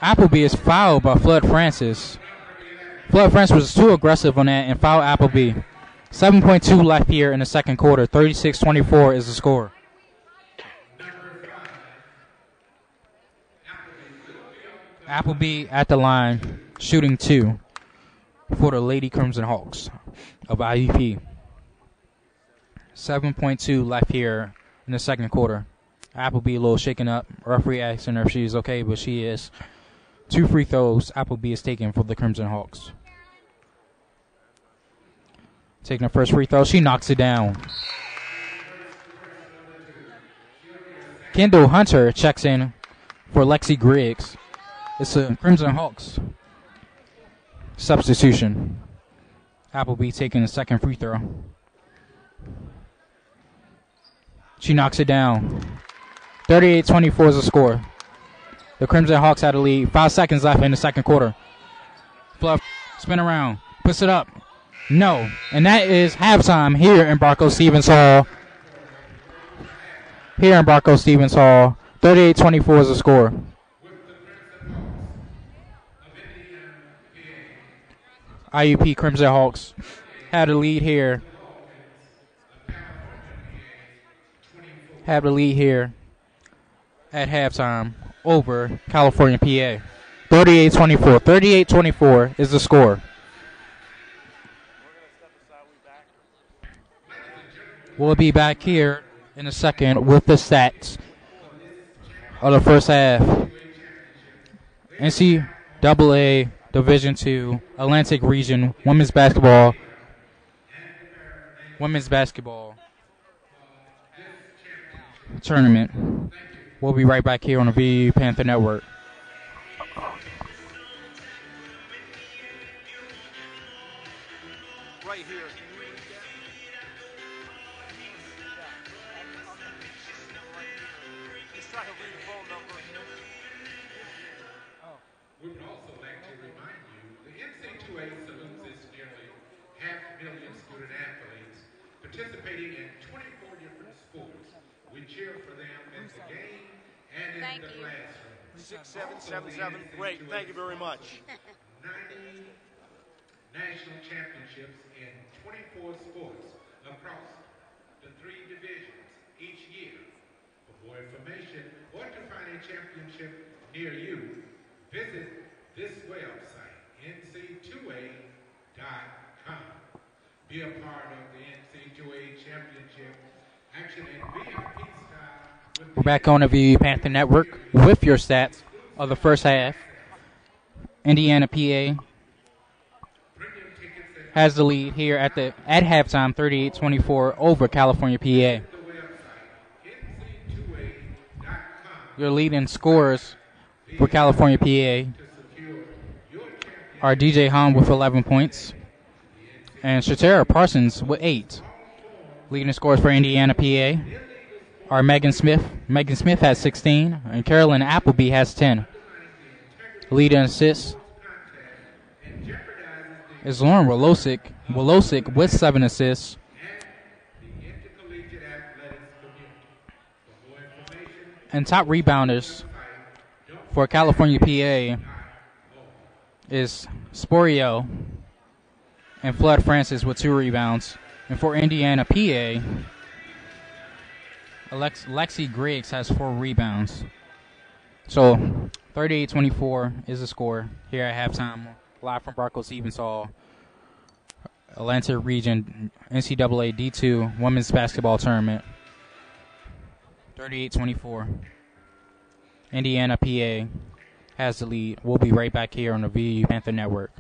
Appleby is fouled by Flood Francis. Flood Francis was too aggressive on that and fouled Appleby. 7.2 left here in the second quarter. 36-24 is the score. Appleby at the line, shooting 2 for the Lady Crimson Hawks of IUP. 7.2 left here in the second quarter. Appleby a little shaken up. Referee asking her if she is okay, but she is. 2 free throws Appleby is taking for the Crimson Hawks. Taking the first free throw. She knocks it down. Kendall Hunter checks in for Lexi Griggs. It's a Crimson Hawks substitution. Appleby taking the second free throw. She knocks it down. 38-24 is the score. The Crimson Hawks had a lead. 5 seconds left in the second quarter. Fluff, spin around, puts it up. No. And that is halftime here in Bronco Stevens Hall. 38-24 is the score. IUP Crimson Hawks had a lead here. At halftime over California, PA. 38-24. 38-24 is the score. We'll be back here in a second with the stats of the first half. NCAA Division II Atlantic Region women's basketball tournament. We'll be right back here on the VU Panther Network. Right here. Just try to read the phone number. We would also like to remind you, the NC2A salutes its nearly 500,000 student athletes participating in 24 different sports. We cheer for them in the game and in the classroom. 6777. Great. Thank you very much. 90 national championships in 24 sports across the 3 divisions each year. For more information or to find a championship near you, visit this website, nc2a.com. Be a part of the NC2A championship action and VIP style. We're back on the VU Panther Network with your stats of the first half. Indiana, PA has the lead here at halftime, 38-24 over California, PA. Your leading scorers for California, PA are DJ Hahn with 11 points and Shatera Parsons with 8. Leading scorers for Indiana, PA are Megan Smith. Megan Smith has 16, and Carolyn Appleby has 10. Leading assists is Lauren Wolosick with 7 assists. And top rebounders for California, PA is Sporio and Flood Francis with 2 rebounds. And for Indiana, PA, Lexi Griggs has 4 rebounds. So 38-24 is the score here at halftime. Live from Barclays-Stevens Hall, Atlantic Region NCAA D2 Women's Basketball Tournament. 38-24. Indiana, PA has the lead. We'll be right back here on the VU Panther Network.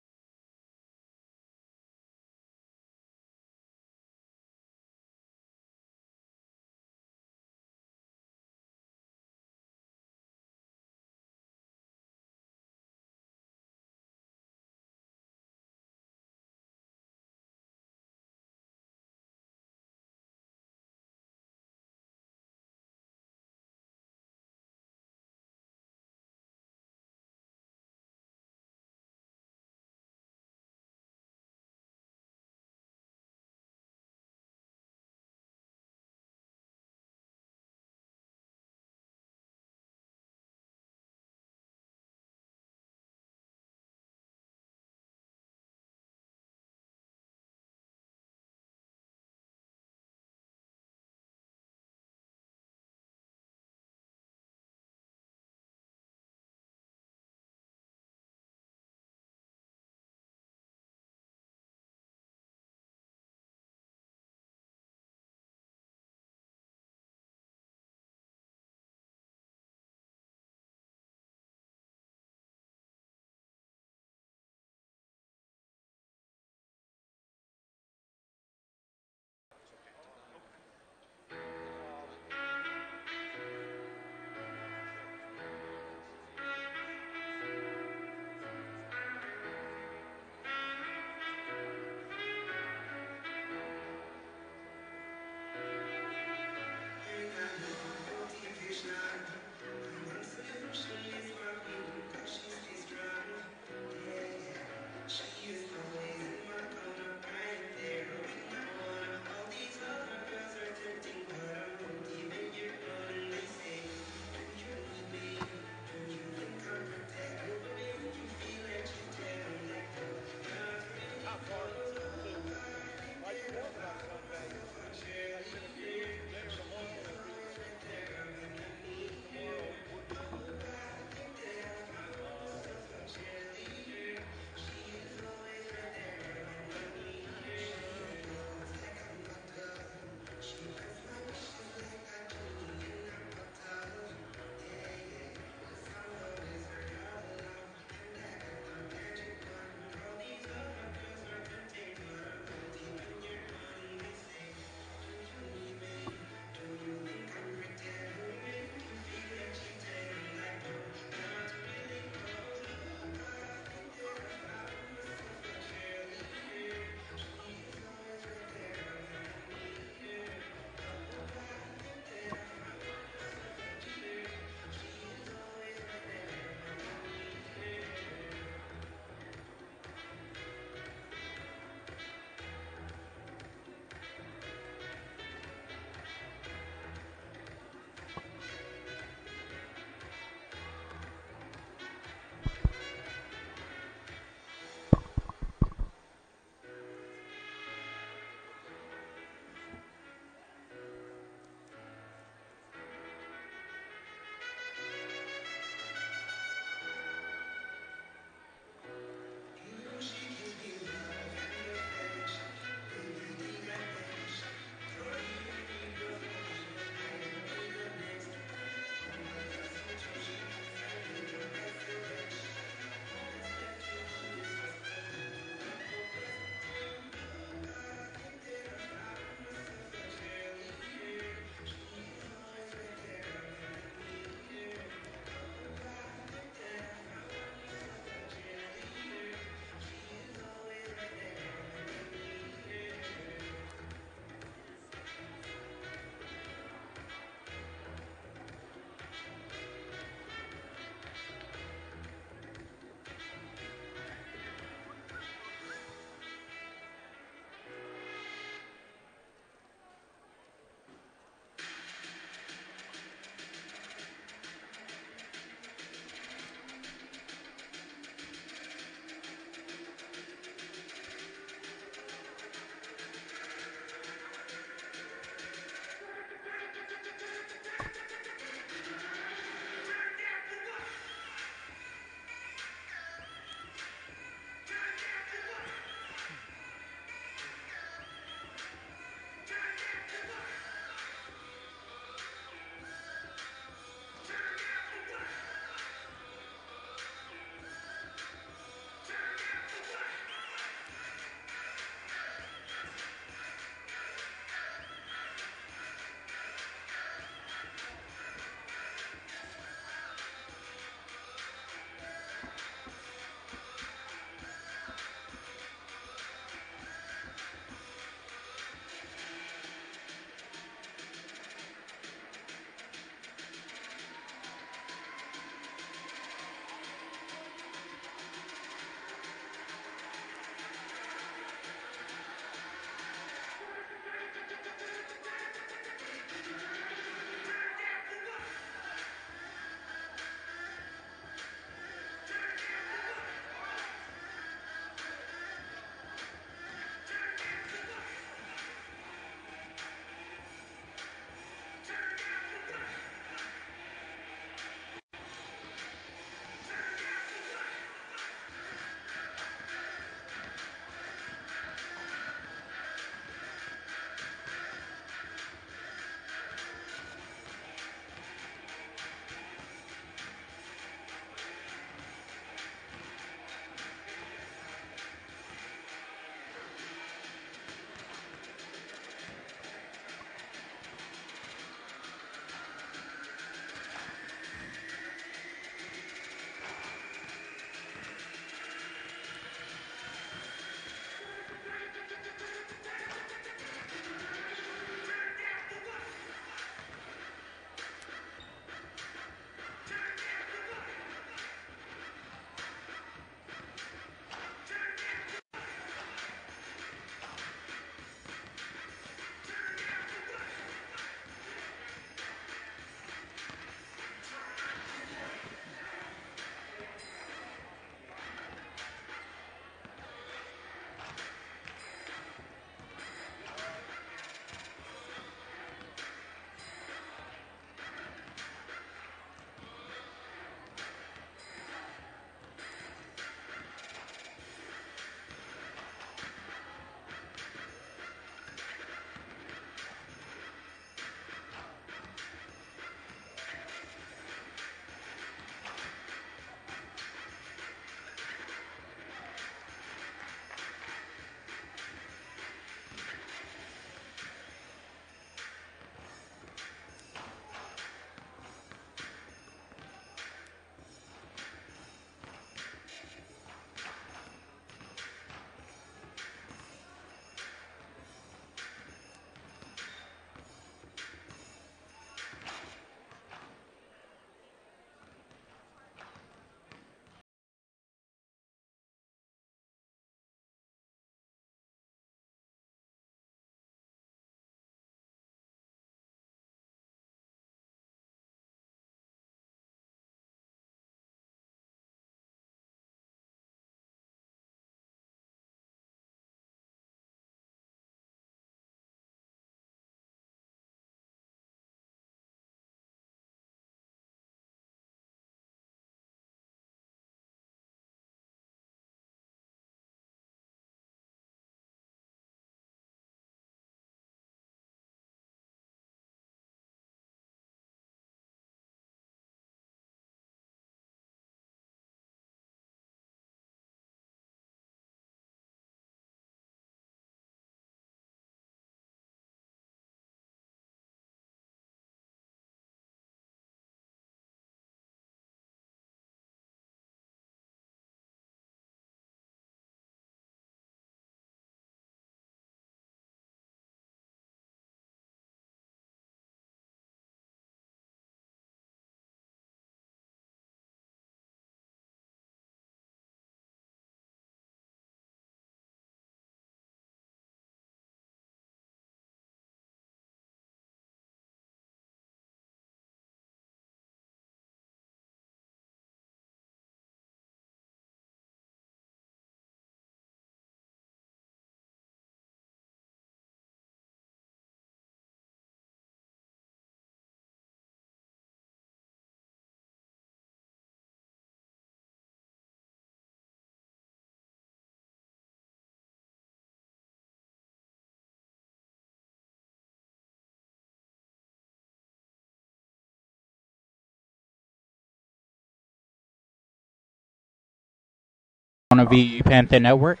on a VU Panther Network.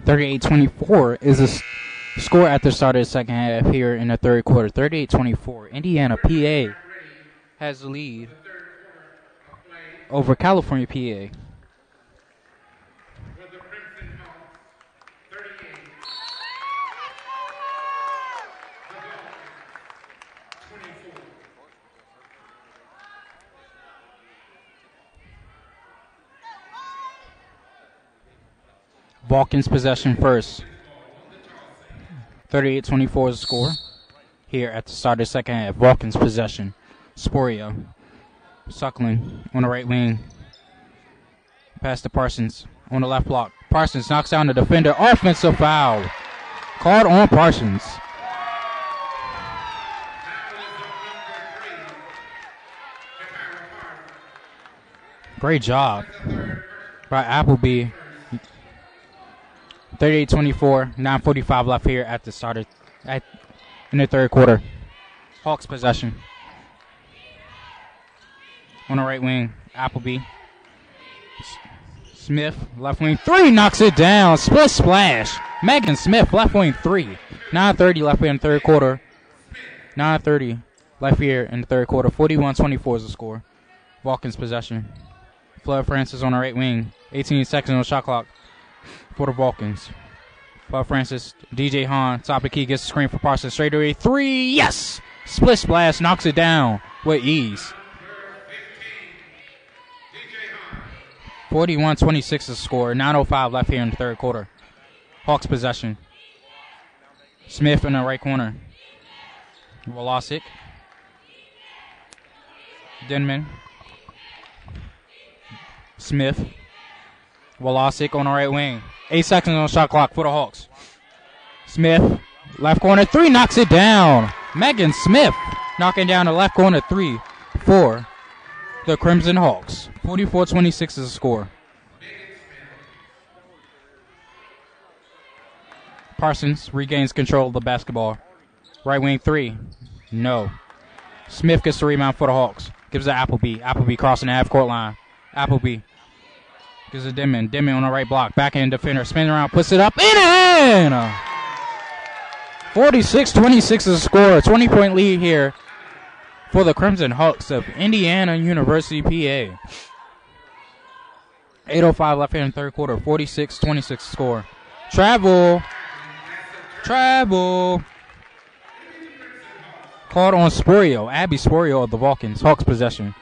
38-24 is the score at the start of the second half here in the third quarter. 38-24. Indiana, PA has the lead over California, PA. For the Crimson Hawks, 38. The Hawks, 24. Vulcans possession first. 38-24 is the score here at the start of the second half. Vulcans possession. Sporio. Suckling on the right wing. Pass to Parsons on the left block. Parsons knocks down the defender. Offensive foul. Called on Parsons. Great job by Appleby. 38-24, 9:45 left here at the start in the third quarter. Hawks possession. On the right wing, Appleby. Smith, left wing, 3, knocks it down. Split splash. Megan Smith, left wing, 3. 9:30 left here in the third quarter. 9:30 left here in the third quarter. 41-24 is the score. Vulcans possession. Flood Francis on the right wing. 18 seconds on the shot clock for the Vulcans. Flood Francis, DJ Hahn, top of key, gets the screen for Parsons. Straight away, 3, yes! Split splash, knocks it down with ease. 41-26 is the score. 9:05 left here in the third quarter. Hawks possession. Smith in the right corner. Wolosic. Denman. Smith. Wolosic on the right wing. 8 seconds on the shot clock for the Hawks. Smith, left corner, 3, knocks it down. Megan Smith knocking down the left corner, 3 for the Crimson Hawks. 44-26 is the score. Parsons regains control of the basketball. Right wing, 3. No. Smith gets the rebound for the Hawks. Gives it to Appleby. Appleby crossing the half-court line. Appleby gives it Denman. Denman on the right block. Backhand defender. Spins around. Puts it up. In! 46-26 is the score. 20-point lead here for the Crimson Hawks of Indiana University, PA. 8:05 left here in the third quarter. 46-26 score. Travel. Called on Sporio. Abby Sporio of the Vulcans. Hawks possession.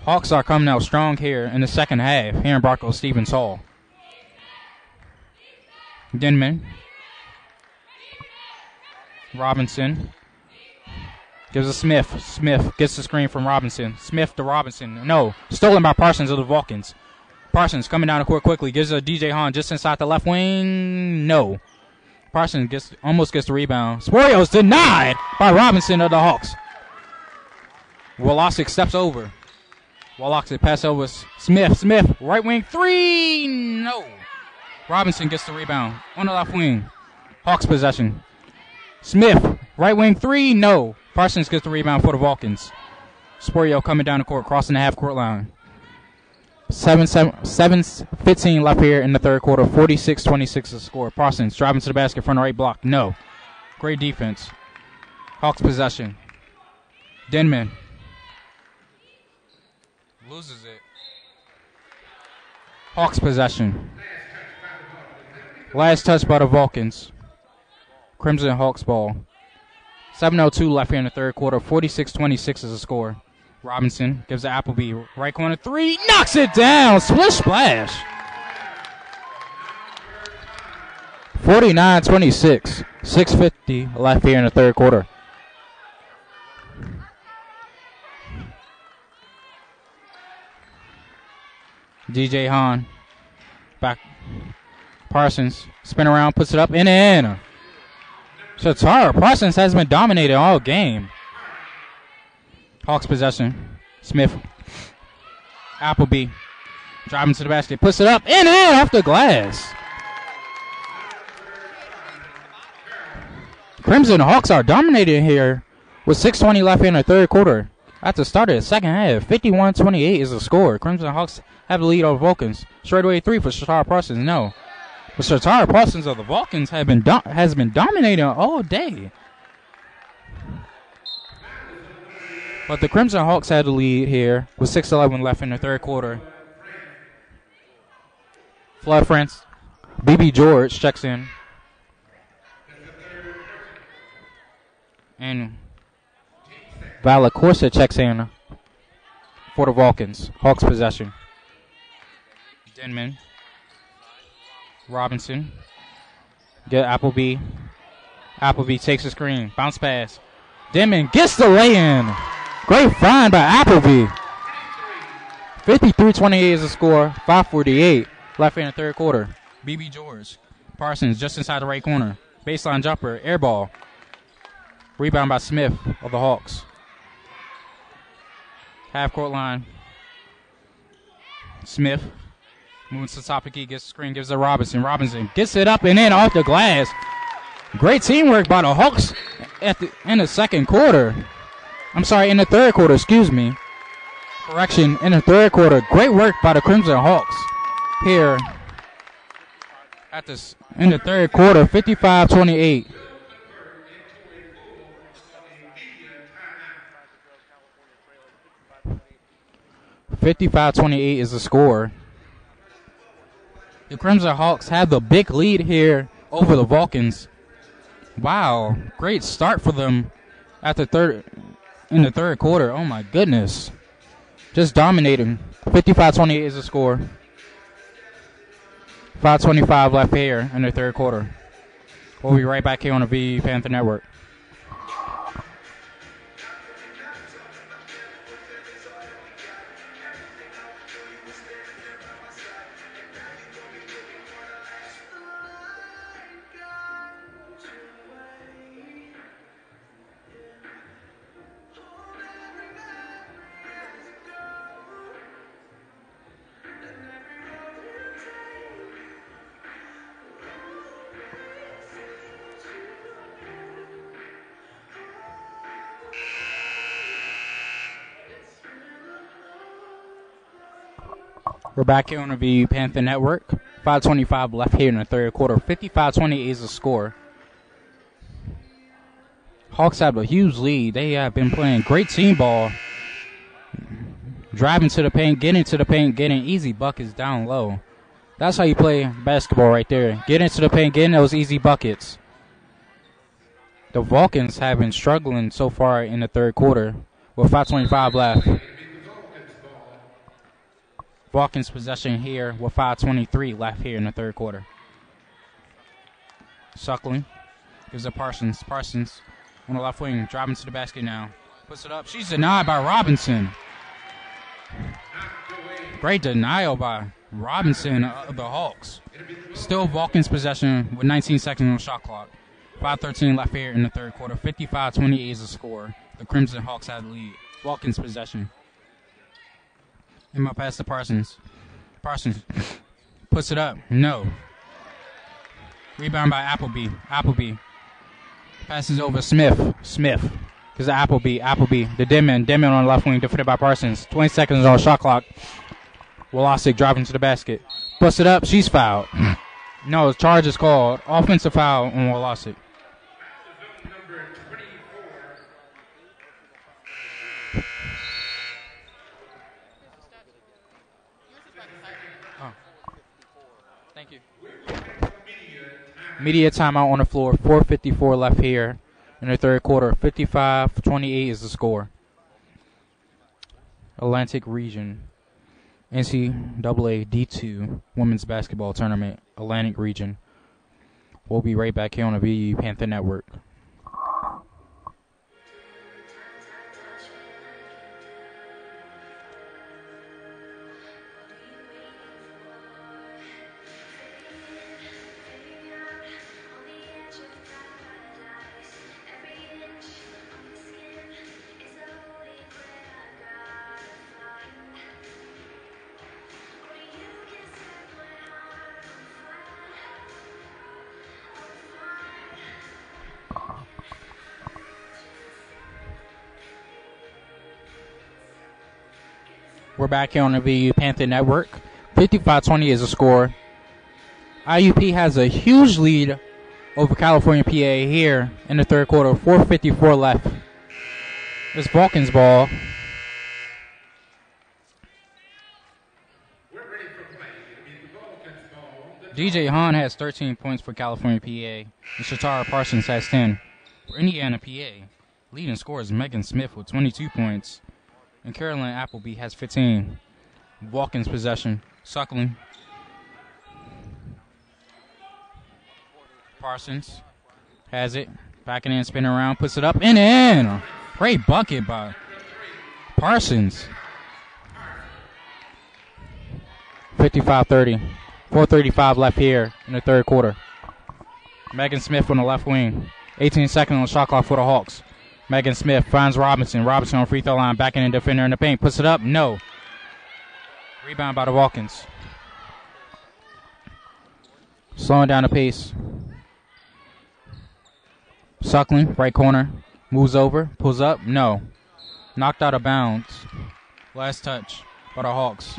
Hawks are coming out strong here in the second half here in Barco-Stevens Hall. Denman. Robinson. Gives it Smith. Smith gets the screen from Robinson. Smith to Robinson. No. Stolen by Parsons of the Vulcans. Parsons coming down the court quickly. Gives it to DJ Hahn just inside the left wing. No. Parsons almost gets the rebound. Sporio's denied by Robinson of the Hawks. Wolosic steps over. Wolosic pass over Smith. Smith, right wing, 3. No. Robinson gets the rebound on the left wing. Hawks possession. Smith, right wing, 3. No. Parsons gets the rebound for the Vulcans. Sporio coming down the court, crossing the half-court line. 7:15 left here in the third quarter. 46-26 is the score. Parsons driving to the basket from the right block. No. Great defense. Hawks possession. Denman. Loses it. Hawks possession. Last touch by the Vulcans. Crimson Hawks ball. 7:02 left here in the third quarter. 46-26 is the score. Robinson gives it to Appleby. Right corner, 3. Knocks it down. Split splash. 49-26. 6:50 left here in the third quarter. DJ Hahn. Back. Parsons. Spin around, puts it up, in and in. Shatar Parsons has been dominated all game. Hawks possession. Smith. Appleby. Driving to the basket. Puts it up. In and off the glass. Crimson Hawks are dominating here with 6:20 left in the third quarter. At the start of the second half, 51-28 is the score. Crimson Hawks have the lead over Vulcans. Straightaway three for Shatara Parsons. No. But Shatara Parsons of the Vulcans has been dominating all day. But the Crimson Hawks had the lead here with 6:11 left in the third quarter. Flood France. BB George checks in. And Valacorsa checks in for the Vulcans. Hawks possession. Denman. Robinson. Get Appleby. Appleby takes the screen. Bounce pass. Denman gets the lay-in. Great find by Appleby. 53-28 is the score. 5:48 left in the third quarter. BB George. Parsons just inside the right corner. Baseline jumper. Air ball. Rebound by Smith of the Hawks. Half court line. Smith moves to the top of the key, gets the screen, gives it to Robinson. Robinson gets it up and in off the glass. Great teamwork by the Hawks in the second quarter. I'm sorry, in the third quarter, excuse me. Correction, in the third quarter. Great work by the Crimson Hawks here in the third quarter, 55-28. 55-28 is the score. The Crimson Hawks have the big lead here over the Vulcans. Wow, great start for them in the third quarter. Oh my goodness. Just dominating. 55-28 is the score. 5:25 left here in the third quarter. We'll be right back here on the VE Panther Network. We're back here on the VU Panther Network. 5:25 left here in the third quarter. 55-28 is the score. Hawks have a huge lead. They have been playing great team ball. Driving to the paint, getting to the paint, getting easy buckets down low. That's how you play basketball right there. Get into the paint, getting those easy buckets. The Vulcans have been struggling so far in the third quarter with 5:25 left. Vulcans possession here with 5:23 left here in the third quarter. Suckling gives it Parsons. Parsons on the left wing, driving to the basket now. Puts it up. She's denied by Robinson. Great denial by Robinson of the Hawks. Still Vulcans possession with 19 seconds on the shot clock. 5:13 left here in the third quarter. 55-28 is the score. The Crimson Hawks have the lead. Vulcans possession. And my pass to Parsons. Parsons puts it up. No. Rebound by Appleby. Appleby passes over Smith. Smith gives it Appleby. Appleby. The Denman. Denman on the left wing defended by Parsons. 20 seconds on the shot clock. Wolosik driving to the basket. Puts it up. She's fouled. No, charge is called. Offensive foul on Wolosik. Thank you. Media timeout on the floor. 4:54 left here in the third quarter. 55-28 is the score. Atlantic Region. NCAA D2 Women's Basketball Tournament. Atlantic Region. We'll be right back here on the VU Panther Network. We're back here on the VU Panther Network. 55-20 is the score. IUP has a huge lead over California PA here in the third quarter. 4:54 left. It's Vulcan's ball. DJ Hahn has 13 points for California PA, and Shatara Parsons has 10. For Indiana PA, leading scorer is Megan Smith with 22 points, and Carolyn Appleby has 15. Vulcan's possession. Suckling. Parsons has it. Backing in, spinning around, puts it up and in. Great bucket by Parsons. 55-30. 4:35 left here in the third quarter. Megan Smith on the left wing. 18 seconds on the shot clock for the Hawks. Megan Smith finds Robinson. Robinson on free throw line. Backing in, defender in the paint. Puts it up. No. Rebound by the Vulcans. Slowing down the pace. Suckling, right corner. Moves over. Pulls up. No. Knocked out of bounds. Last touch by the Hawks.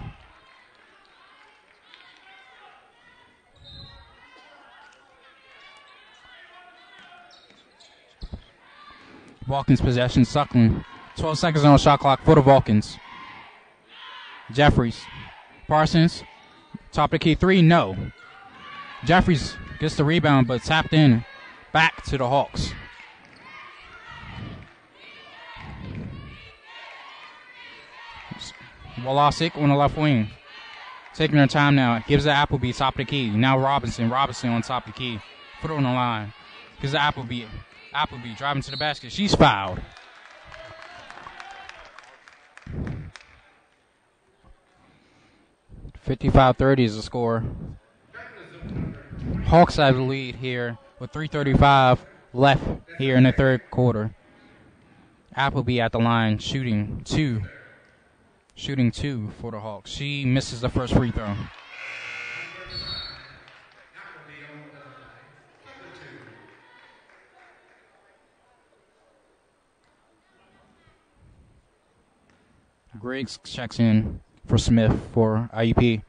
Vulcans possession. Suckling. 12 seconds on the shot clock for the Vulcans. Jeffries. Parsons. Top of the key three. No. Jeffries gets the rebound but tapped in. Back to the Hawks. Wolosik on the left wing. Taking their time now. Gives it Appleby top of the key. Now Robinson. Robinson on top of the key. Put it on the line. Gives it Appleby. Appleby driving to the basket. She's fouled. $55-30 is the score. Hawks have the lead here with 3:35 left here in the third quarter. Appleby at the line shooting two for the Hawks. She misses the first free throw. Griggs checks in for Smith for IUP.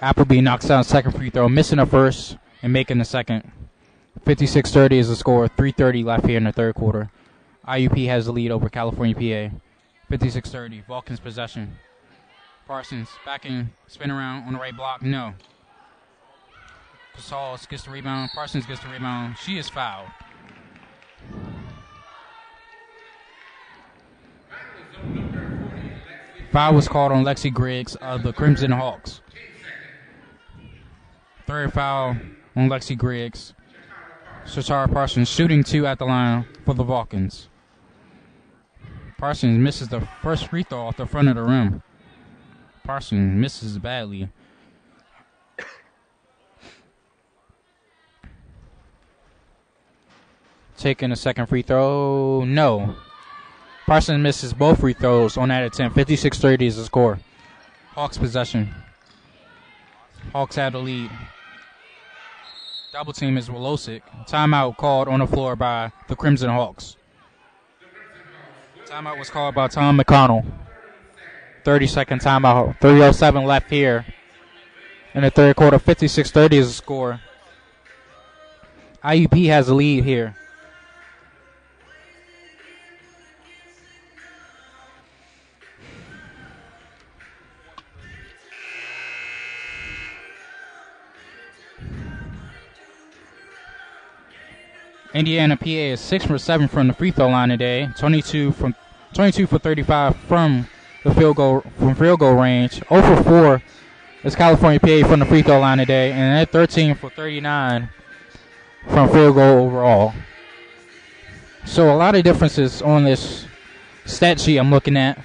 Appleby knocks down second free throw, missing the first and making the second. 56-30 is the score. 3:30 left here in the third quarter. IUP has the lead over California PA. 56-30. Vulcans possession. Parsons backing, spin around on the right block. No. Casals gets the rebound. Parsons gets the rebound. She is fouled. Foul was called on Lexi Griggs of the Crimson Hawks. Third foul on Lexi Griggs. Shatara Parsons shooting two at the line for the Vulcans. Parsons misses the first free throw off the front of the rim. Parsons misses badly. Taking a second free throw. No. Parsons misses both free throws on that attempt. 56-30 is the score. Hawks possession. Hawks have the lead. Double team is Wolosik. Timeout called on the floor by the Crimson Hawks. Timeout was called by Tom McConnell. 30-second timeout. 3:07 left here in the third quarter. 56-30 is the score. IUP has the lead here. Indiana PA is 6 for 7 from the free throw line today. 22 for 35 from the field goal range. 0 for 4 is California PA from the free throw line today, and at 13 for 39 from field goal overall. So a lot of differences on this stat sheet I'm looking at.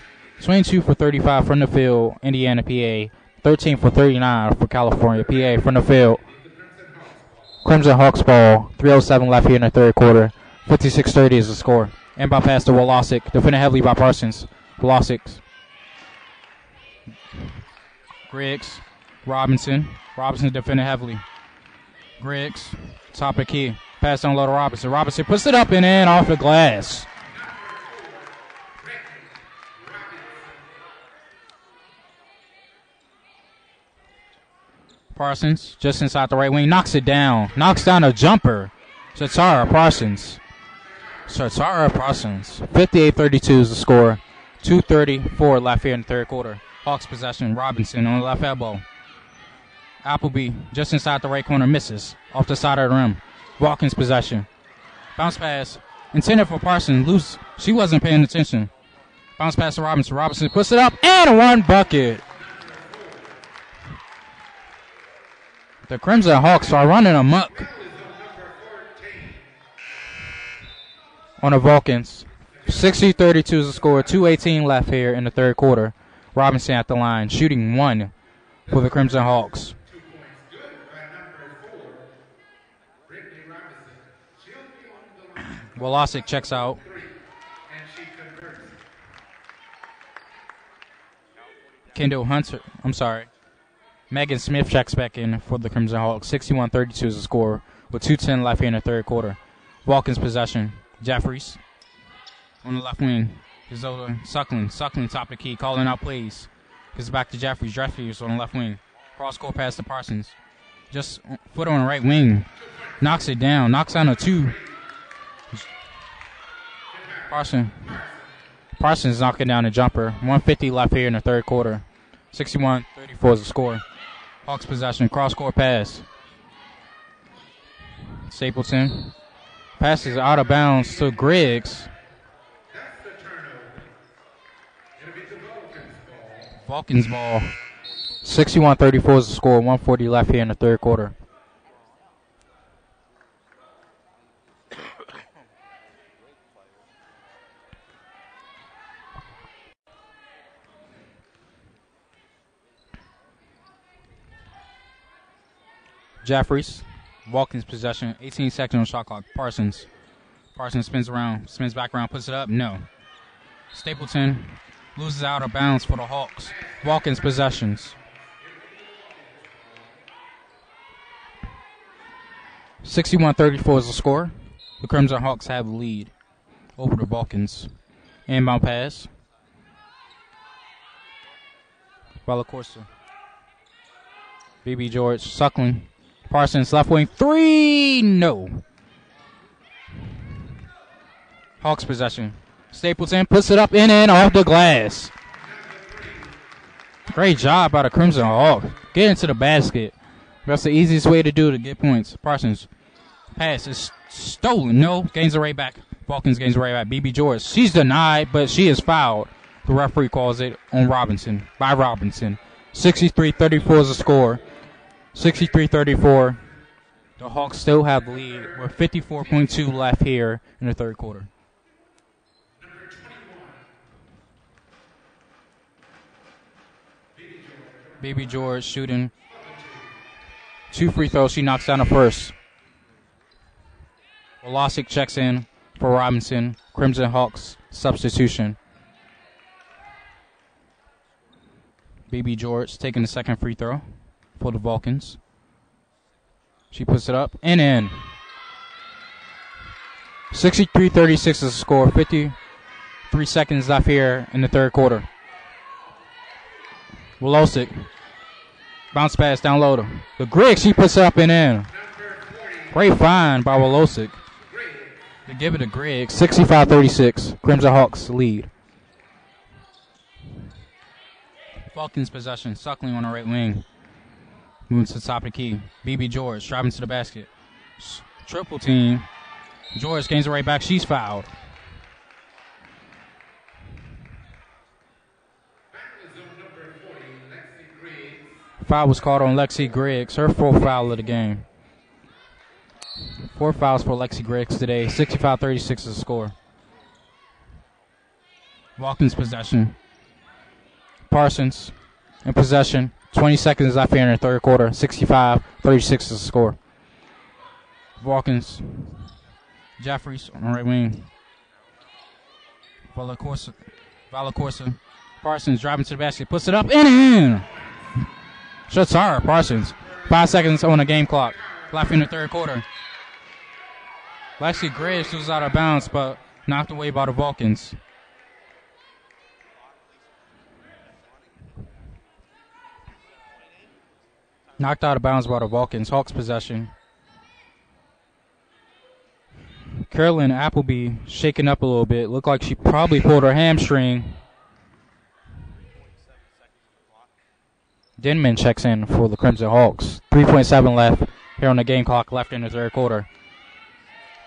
22 for 35 from the field, Indiana PA. 13 for 39 for California PA from the field. Crimson Hawks ball. 3:07 left here in the third quarter. 56-30 is the score. Inbound pass to Wolosik. Defended heavily by Parsons. Wolosik. Griggs. Robinson. Robinson defended heavily. Griggs. Top of the key. Pass down low to Robinson. Robinson puts it up and in off the glass. Parsons, just inside the right wing, knocks it down. Knocks down a jumper. Shatara Parsons. 58-32 is the score. 2:34 left here in the third quarter. Hawks possession. Robinson on the left elbow. Appleby just inside the right corner, misses. Off the side of the rim. Watkins possession. Bounce pass. Intended for Parsons. Loose. She wasn't paying attention. Bounce pass to Robinson. Robinson puts it up and one bucket. The Crimson Hawks are running amok on the Vulcans. 60-32 is the score. 2:18 left here in the third quarter. Robinson at the line, shooting one for the Crimson Hawks. Wolosik checks out. Kendall Hunter, Megan Smith checks back in for the Crimson Hawks. 61-32 is the score with 2:10 left here in the third quarter. Vulcans possession. Jeffries on the left wing. Isola Suckling top of the key, calling out plays. Gets back to Jeffries. Jeffries on the left wing. Cross court pass to Parsons. Just foot on the right wing. Knocks it down. Knocks down a two. Parsons knocking down a jumper. 1:50 left here in the third quarter. 61-34 is the score. Hawks possession. Cross court pass. Stapleton passes out of bounds to Griggs. Vulcans ball. 61-34 is the score. 1:40 left here in the third quarter. Jeffries, Vulcans possession, 18 seconds on shot clock. Parsons spins back around, puts it up. No. Stapleton loses out of bounds for the Hawks. Vulcans possessions. 61-34 is the score. The Crimson Hawks have the lead over the Vulcans. Inbound pass. Valacorsa. BB George, Suckling. Parsons left wing three. No. Hawks possession. Stapleton puts it up in and off the glass. Great job by the Crimson Hawks. Get into the basket. That's the easiest way to do it to get points. Parsons pass is stolen. No. Gains the right back. Vulcans gains the right back. BB George. She's denied, but she is fouled. The referee calls it on Robinson. By Robinson. 63-34 is the score. 63-34. The Hawks still have the lead with 54.2 left here in the third quarter. BB George shooting 2 free throws. She knocks down the first. Wolosik checks in for Robinson. Crimson Hawks substitution. BB George taking the second free throw for the Vulcans. She puts it up and in. 63-36 is the score. 53 seconds left here in the third quarter. Wolosik. Bounce pass down low. The Griggs, she puts it up and in. Great find by Wolosik. They give it to Griggs. 65-36. Crimson Hawks lead. Vulcans possession. Suckling on the right wing. Moving to the top of the key. BB George driving to the basket. Triple team. George gains the right back. She's fouled. Foul was called on Lexi Griggs. Her fourth foul of the game. 4 fouls for Lexi Griggs today. 65-36 is the score. Vulcans possession. Parsons in possession. 20 seconds left here in the third quarter. 65-36 is the score. Vulcans. Jeffries on the right wing. Valacorsa. Parsons driving to the basket. Puts it up and in. Shatara Parsons. 5 seconds on the game clock. Left in the third quarter. Lexi Griggs was out of bounds, but knocked away by the Vulcans. Knocked out of bounds by the Vulcans. Hawks possession. Carolyn Appleby shaking up a little bit. Looked like she probably pulled her hamstring. Denman checks in for the Crimson Hawks. 3.7 left here on the game clock, left in the third quarter.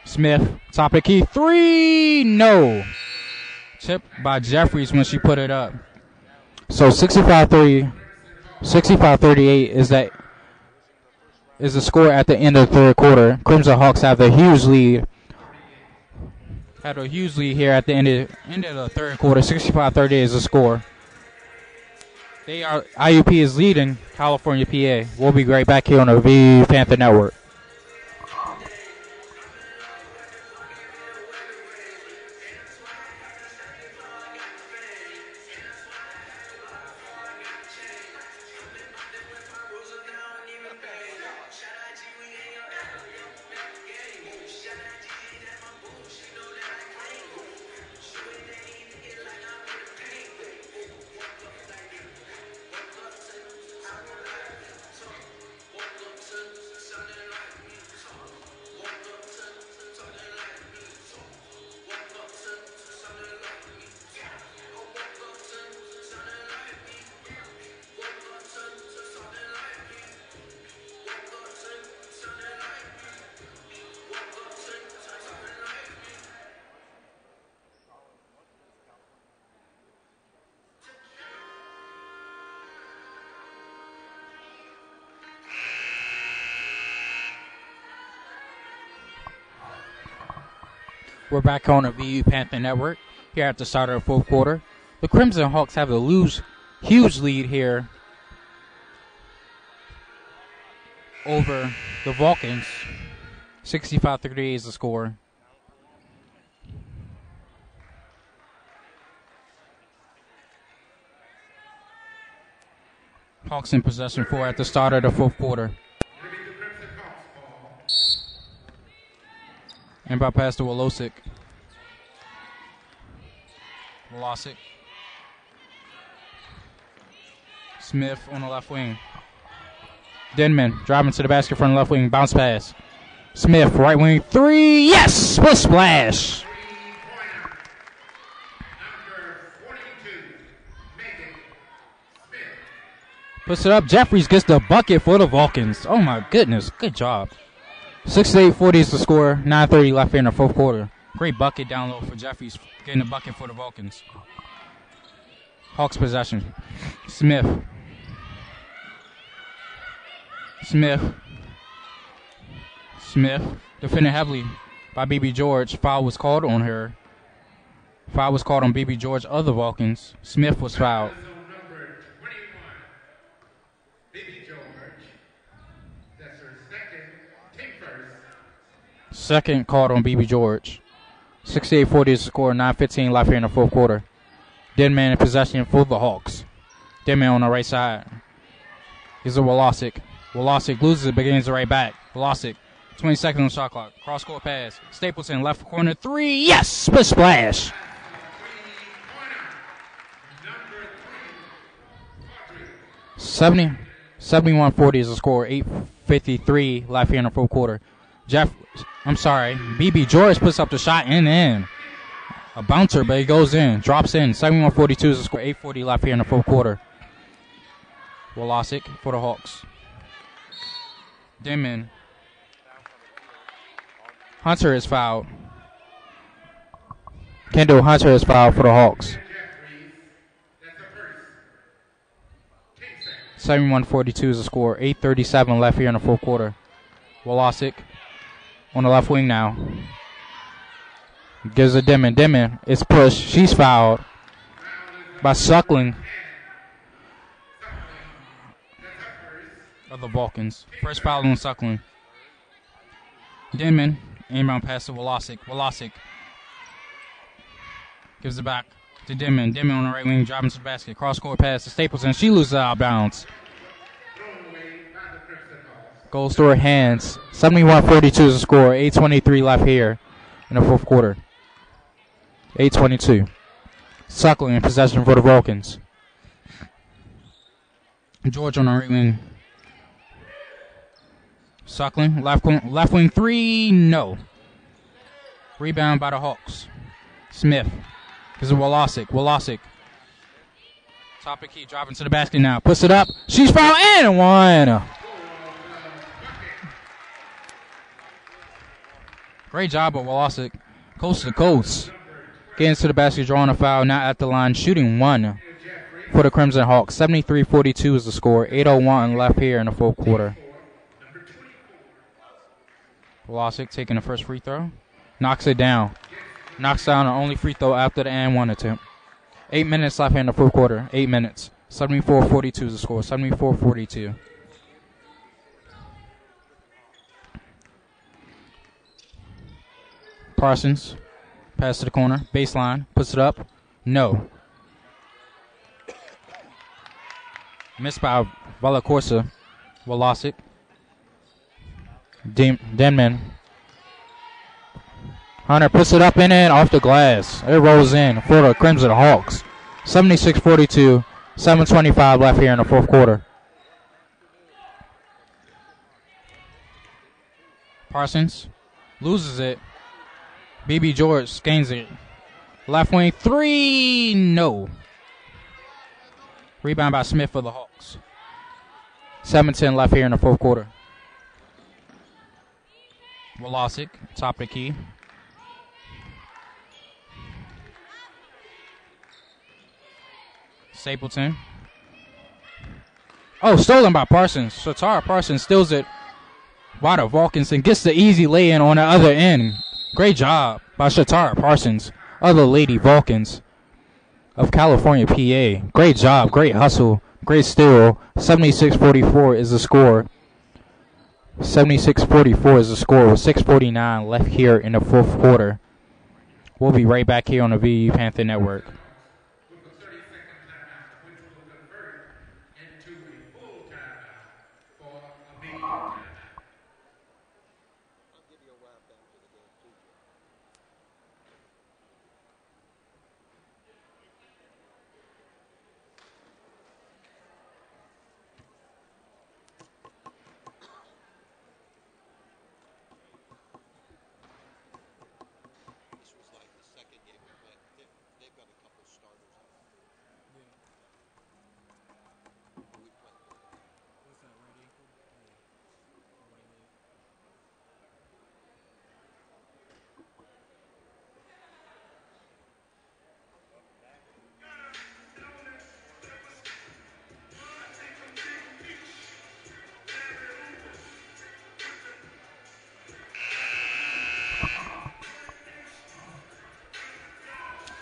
Smith, top of the key, three, no. Tipped by Jeffries when she put it up. So 65-38 is the score at the end of the third quarter. Crimson Hawks have a huge lead. Had a huge lead here at the end of the third quarter. 65-38 is the score. IUP is leading California, PA. We'll be right back here on the VU Panther Network. We're back on the VU Panther Network here at the start of the fourth quarter. The Crimson Hawks have a huge lead here over the Vulcans. 65-38 is the score. Hawks in possession for at the start of the fourth quarter. And by pass to Wolosic. Smith on the left wing. Denman driving to the basket from the left wing. Bounce pass. Smith, right wing. Three. Yes! Split splash. Puts it up. Jeffries gets the bucket for the Vulcans. Oh, my goodness. Good job. 68-40 is the score. 9:30 left here in the fourth quarter. Great bucket down low for Jeffries, getting the bucket for the Vulcans. Hawks possession. Smith. Defended heavily by BB George. Foul was called on her. Foul was called on BB George of the Vulcans. Smith was fouled. Second called on BB George. 68-40 is the score. 9:15 left here in the fourth quarter. Denman in possession for the Hawks. Denman on the right side. Here's a Wolosic. Wolosic loses it, but gains the right back. Wolosic, 20 seconds on the shot clock. Cross-court pass. Stapleton, left corner, three. Yes! Split splash. $71-40 is the score. 8:53 left here in the fourth quarter. BB George puts up the shot and in. A bouncer, but it goes in. Drops in. 71-42 is the score. 8:40 left here in the fourth quarter. Wolosic for the Hawks. Denman. Hunter is fouled. Kendall Hunter is fouled for the Hawks. 71-42 is the score. 8:37 left here in the fourth quarter. Wolosic on the left wing now. Gives it Denman. Denman is pushed. She's fouled by Suckling of the Vulcans. First foul on Suckling. Denman, inbound pass to Wolosic. Wolosic gives it back to Denman. Denman on the right wing, driving to the basket. Cross-court pass to Stapleton. She loses out of bounds. Goes through her hands. 71-42 is the score. 8:23 left here in the fourth quarter. 8:22. Suckling in possession for the Vulcans. George on the right wing. Suckling, left wing three, no. Rebound by the Hawks. Smith. This is Wolosick. Wolosick. Top of key, driving to the basket now. Puts it up. She's fouled and one. Great job of Wolosick. Coast to coast. Getting to the basket, drawing a foul. Now at the line, shooting one for the Crimson Hawks. 73-42 is the score. 8:01 left here in the fourth quarter. Wolosick taking the first free throw. Knocks it down. Knocks down the only free throw after the and one attempt. 8 minutes left here in the fourth quarter. 8 minutes. 74-42 is the score. 74-42. Parsons. Pass to the corner. Baseline. Puts it up. No. Missed by Valacorsa. Wolosick. Denman. Hunter puts it up in and off the glass. It rolls in for the Crimson Hawks. 76-42. 7:25 left here in the fourth quarter. Parsons loses it. BB George gains it. Left wing three, no. Rebound by Smith for the Hawks. 7:10 left here in the fourth quarter. Wolosick, top of the key. Stapleton. Oh, stolen by Parsons. Shatara Parsons steals it. Ryder Volkinson gets the easy lay-in on the other end. Great job by Shatara Parsons, other Lady Vulcans of California, PA. Great job, great hustle, great steal. 76-44 is the score. 76-44 is the score with 6:49 left here in the fourth quarter. We'll be right back here on the VU Panther Network.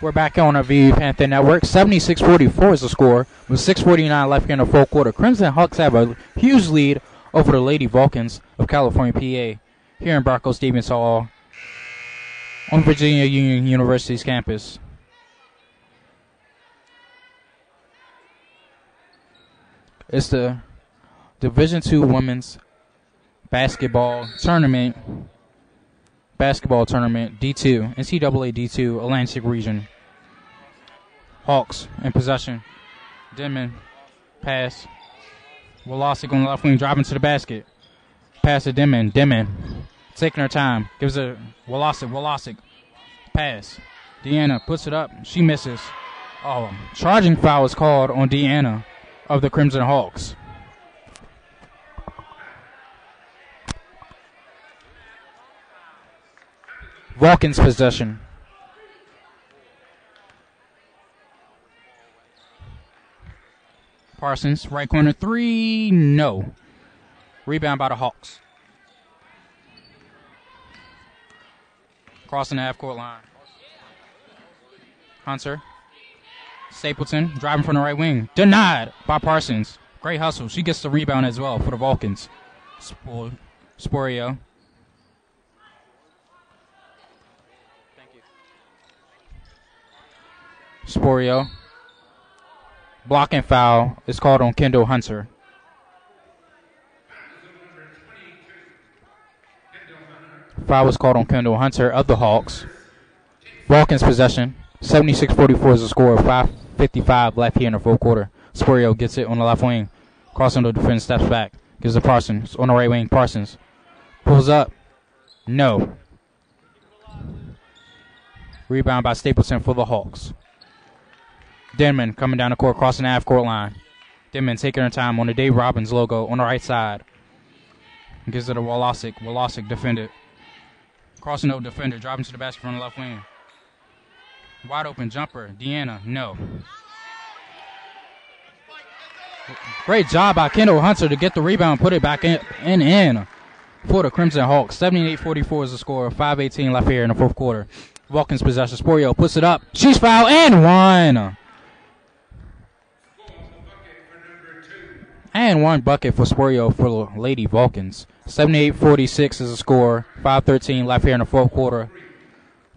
We're back on our VU Panther Network. 76-44 is the score with 6:49 left here in the fourth quarter. Crimson Hawks have a huge lead over the Lady Vulcans of California, PA, here in Barcos Stevens Hall on Virginia Union University's campus. It's the Division II Women's Basketball Tournament. D2, NCAA D2, Atlantic Region. Hawks in possession. Denman, pass. Wolosick on the left wing, driving to the basket. Pass to Denman. Denman taking her time. Gives it Wolosick. Pass. Deanna puts it up. She misses. Oh, charging foul is called on Deanna of the Crimson Hawks. Vulcans possession. Parsons, right corner three, no. Rebound by the Hawks. Crossing the half-court line. Hunter. Stapleton, driving from the right wing. Denied by Parsons. Great hustle. She gets the rebound as well for the Vulcans. Sporio. Sporio. Blocking foul is called on Kendall Hunter. Foul was called on Kendall Hunter of the Hawks. Vulcans possession. 76-44 is the score. 5:55 left here in the fourth quarter. Sporio gets it on the left wing. Crossing the defense, steps back. Gives to Parsons on the right wing. Parsons Pulls up. No. Rebound by Stapleton for the Hawks. Denman coming down the court, crossing the half-court line. Denman taking her time on the Dave Robbins logo on the right side. Gives it to Wolosik. Wolosik defended. Crossing over defender, driving to the basket from the left wing. Wide open jumper. Deanna, no. Great job by Kendall Hunter to get the rebound, put it back in for the Crimson Hawks. 78-44 is the score. 5:18 left here in the fourth quarter. Vulcans possession. Sporio puts it up. She's fouled and one. And one bucket for Sporio for the Lady Vulcans. 78-46 is the score. 5:13 left here in the fourth quarter.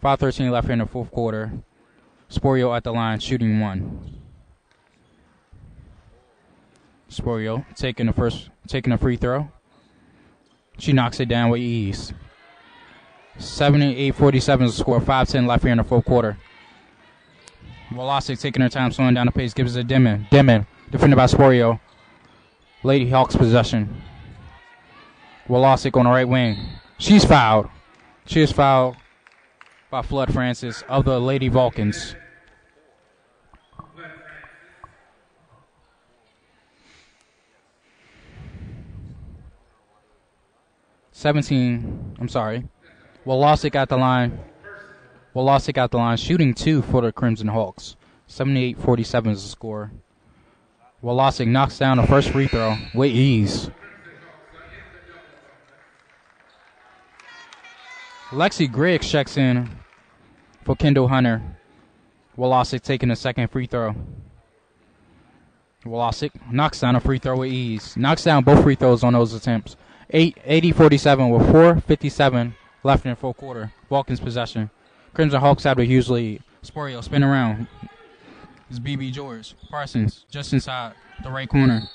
5:13 left here in the fourth quarter. Sporio at the line, shooting one. Sporio taking a free throw. She knocks it down with ease. 78-47 is the score. 5:10 left here in the fourth quarter. Wolosik taking her time, slowing down the pace, gives it to Denman. Denman, defended by Sporio. Lady Hawks possession. Wolosik on the right wing. She's fouled. She is fouled by Flood Francis of the Lady Vulcans. Wolosik at the line. Wolosik at the line, shooting two for the Crimson Hawks. 78-47 is the score. Wolosik knocks down the first free throw with ease. Lexi Griggs checks in for Kendall Hunter. Wolosik taking the second free throw. Wolosik knocks down a free throw with ease. Knocks down both free throws on those attempts. 80-47 with 4:57 left in the fourth quarter. Vulcans possession. Crimson Hawks have a huge lead. Sporio spin around. It's BB George. Parsons just inside the right corner.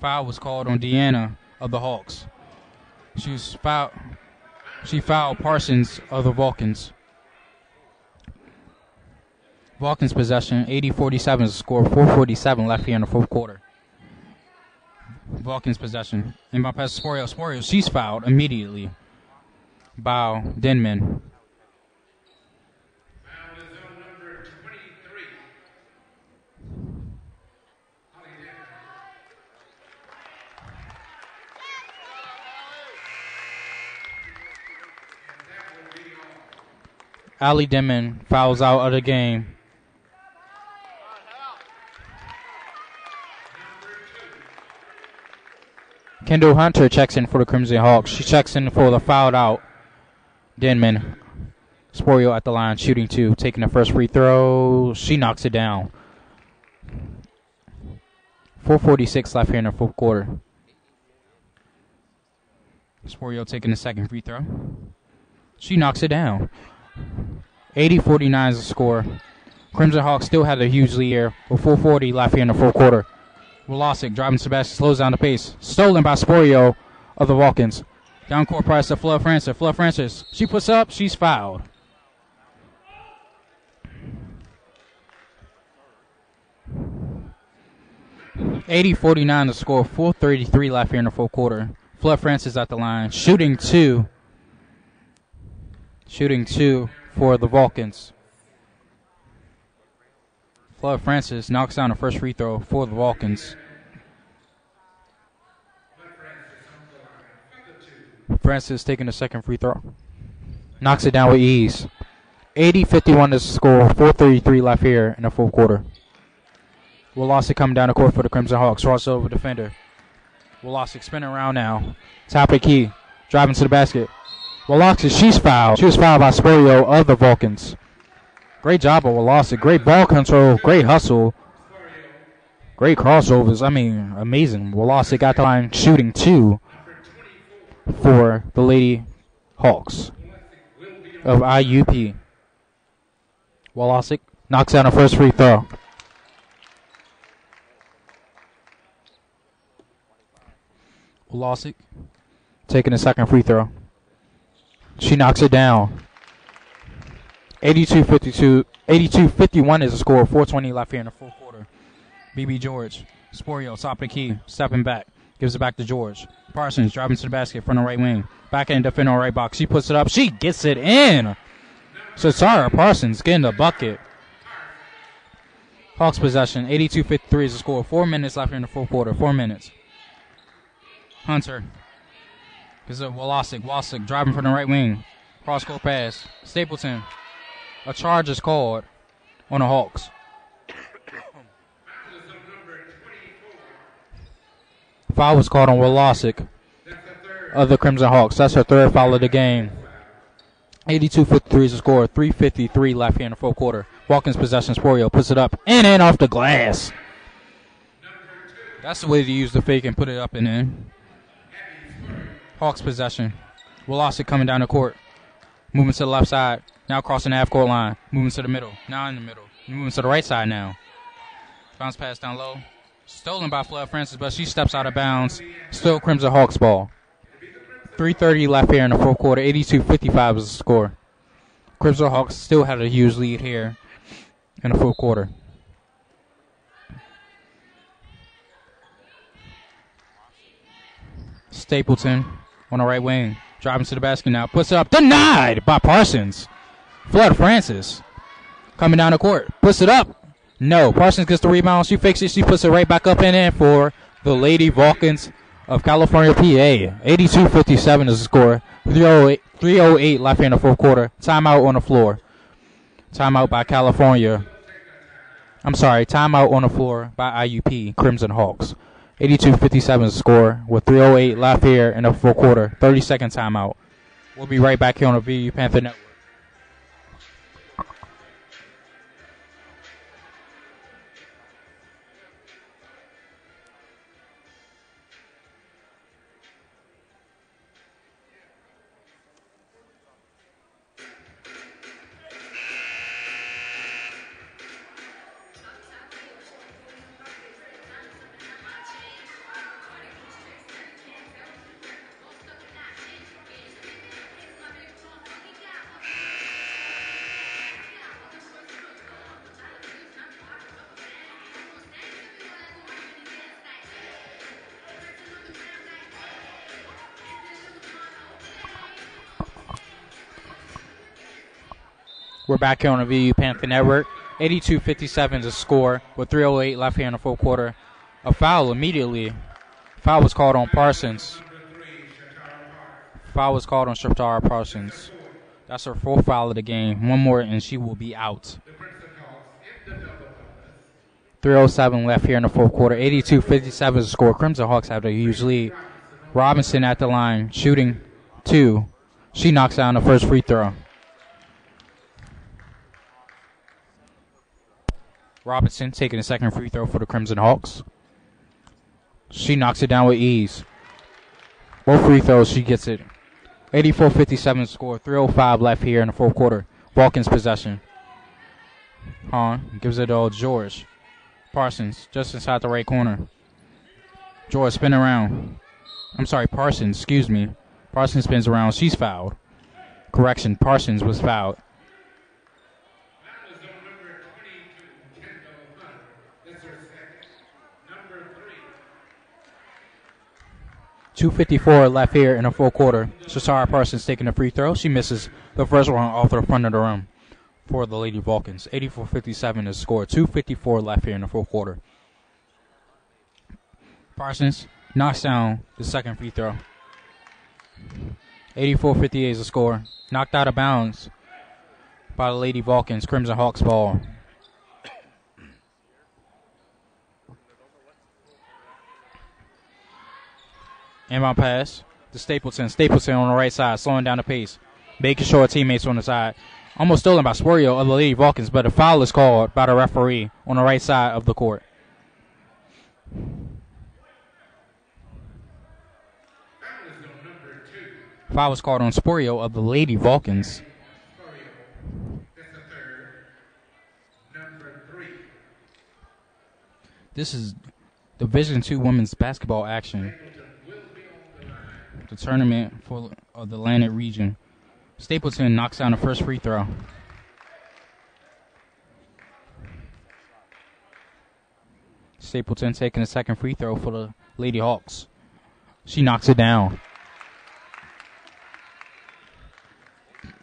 Foul was called on Deanna of the Hawks. She fouled Parsons of the Vulcans. Vulcans possession. 80-47 is the score. 4:47 left here in the fourth quarter. Vulcans possession. And by pass Sporio. Sporio, she's fouled immediately by Denman. Foul is on number 23. Holly Denman. And that will be all. Ali Denman fouls out of the game. Kendall Hunter checks in for the Crimson Hawks. She checks in for the fouled out Denman. Sporio at the line, shooting two, taking the first free throw. She knocks it down. 4:46 left here in the fourth quarter. Sporio taking the second free throw. She knocks it down. 80-49 is the score. Crimson Hawks still had a huge lead here with 4:40 left here in the fourth quarter. Wolosik driving Sebastian, slows down the pace. Stolen by Sporio of the Vulcans. Down court press to Flood Francis. Flood Francis, she puts up, she's fouled. (80-49) the score. 4:33 left here in the fourth quarter. Flood Francis at the line, shooting two for the Vulcans. Flood Francis knocks down the first free throw for the Vulcans. Francis taking the second free throw. Knocks it down with ease. 80-51 is the score. 4:33 left here in the fourth quarter. Wolosik coming down the court for the Crimson Hawks. Crossover defender. Wolosik spinning around now. Top of the key. Driving to the basket. Wolosik, she's fouled. She was fouled by Sporio of the Vulcans. Great job of Wolosik. Great ball control. Great hustle. Great crossovers. I mean, amazing. Wolosik got the line, shooting two for the Lady Hawks of IUP. Wolosik knocks down the first free throw. Wolosik taking the second free throw. She knocks it down. 82-51 is the score. 4:20 left here in the fourth quarter. BB George. Sporio, top of the key, stepping back. Gives it back to George. Parsons driving to the basket from the right wing. Backhand defender on right box. She puts it up. She gets it in. Shasara Parsons getting the bucket. Hawks possession. 82-53 is the score. 4 minutes left here in the fourth quarter. 4 minutes. Hunter. This is Wolosik. Wolosik driving from the right wing. Cross-court pass. Stapleton. A charge is called on the Hawks. Foul was called on Wolosik of the Crimson Hawks. That's her third foul of the game. 82-53 is the score. 3:53 left here in the fourth quarter. Watkins possession. Sporio puts it up and in off the glass. That's the way to use the fake and put it up and in. Hawks possession. Wolosik coming down the court. Moving to the left side. Now crossing the half-court line. Moving to the middle. Now in the middle. Moving to the right side now. Bounce pass down low. Stolen by Flood Francis, but she steps out of bounds. Still Crimson Hawks ball. 3:30 left here in the fourth quarter. 82-55 is the score. Crimson Hawks still had a huge lead here in the fourth quarter. Stapleton on the right wing. Driving to the basket now. Puts it up. Denied by Parsons. Flood Francis coming down the court. Puts it up. No. Parsons gets the rebound. She fakes it. She puts it right back up and in for the Lady Vulcans of California, PA. 82-57 is the score. 3:08 left here in the fourth quarter. Timeout on the floor. Timeout by California. I'm sorry. Timeout on the floor by IUP Crimson Hawks. 82-57 is the score with 3:08 left here in the fourth quarter. 30-second timeout. We'll be right back here on the VU Panther Network. We're back here on the VU Panther Network. 82-57 is the score with 3:08 left here in the fourth quarter. A foul immediately. Foul was called on Parsons. Foul was called on Shatara Parsons. That's her fourth foul of the game. One more and she will be out. 3:07 left here in the fourth quarter. 82-57 is the score. Crimson Hawks have a huge lead. Robinson at the line, shooting 2. She knocks down the first free throw. Robinson taking the second free throw for the Crimson Hawks. She knocks it down with ease. Both free throws, she gets it. 84-57 score. 3:05 left here in the fourth quarter. Vulcans possession. Hahn gives it to George. Parsons just inside the right corner. George spin around. I'm sorry, Parsons, excuse me. Parsons spins around. She's fouled. Correction, Parsons was fouled. 2:54 left here in the full quarter. Shasara Parsons taking a free throw. She misses the first one off the front of the rim for the Lady Vulcans. 84-57 is the score. 2:54 left here in the fourth quarter. Parsons knocks down the second free throw. 84-58 is the score. Knocked out of bounds by the Lady Vulcans. Crimson Hawks ball. Inbound pass to Stapleton. Stapleton on the right side, slowing down the pace. Making sure teammates on the side. Almost stolen by Sporio of the Lady Vulcans, but a foul is called by the referee on the right side of the court. Foul was called on Sporio of the Lady Vulcans. This is Division II women's basketball action. The tournament for the Atlantic region. Stapleton knocks down the first free throw. Stapleton taking the second free throw for the Lady Hawks. She knocks it down.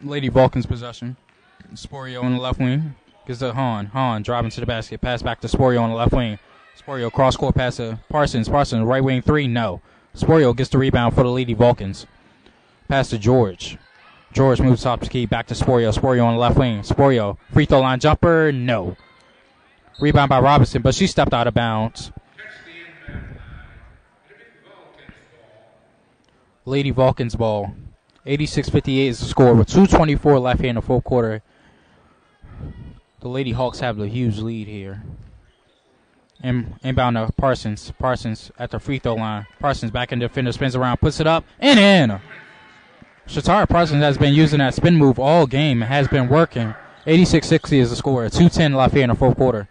Lady Vulcans possession. Sporio on the left wing. Gives to Han. Han driving to the basket. Pass back to Sporio on the left wing. Sporio cross-court pass to Parsons. Parsons, right wing three. No. Sporio gets the rebound for the Lady Vulcans. Pass to George. George moves top to key. Back to Sporio. Sporio on the left wing. Sporio. Free throw line jumper. No. Rebound by Robinson, but she stepped out of bounds. Lady Vulcans ball. 86-58 is the score with 2:24 left here in the fourth quarter. The Lady Hawks have the huge lead here. Inbound to Parsons. Parsons at the free throw line. Parsons back in defender, spins around, puts it up, and in. Shatara Parsons has been using that spin move all game. It has been working. 86-60 is the score. 2:10 left here in the fourth quarter.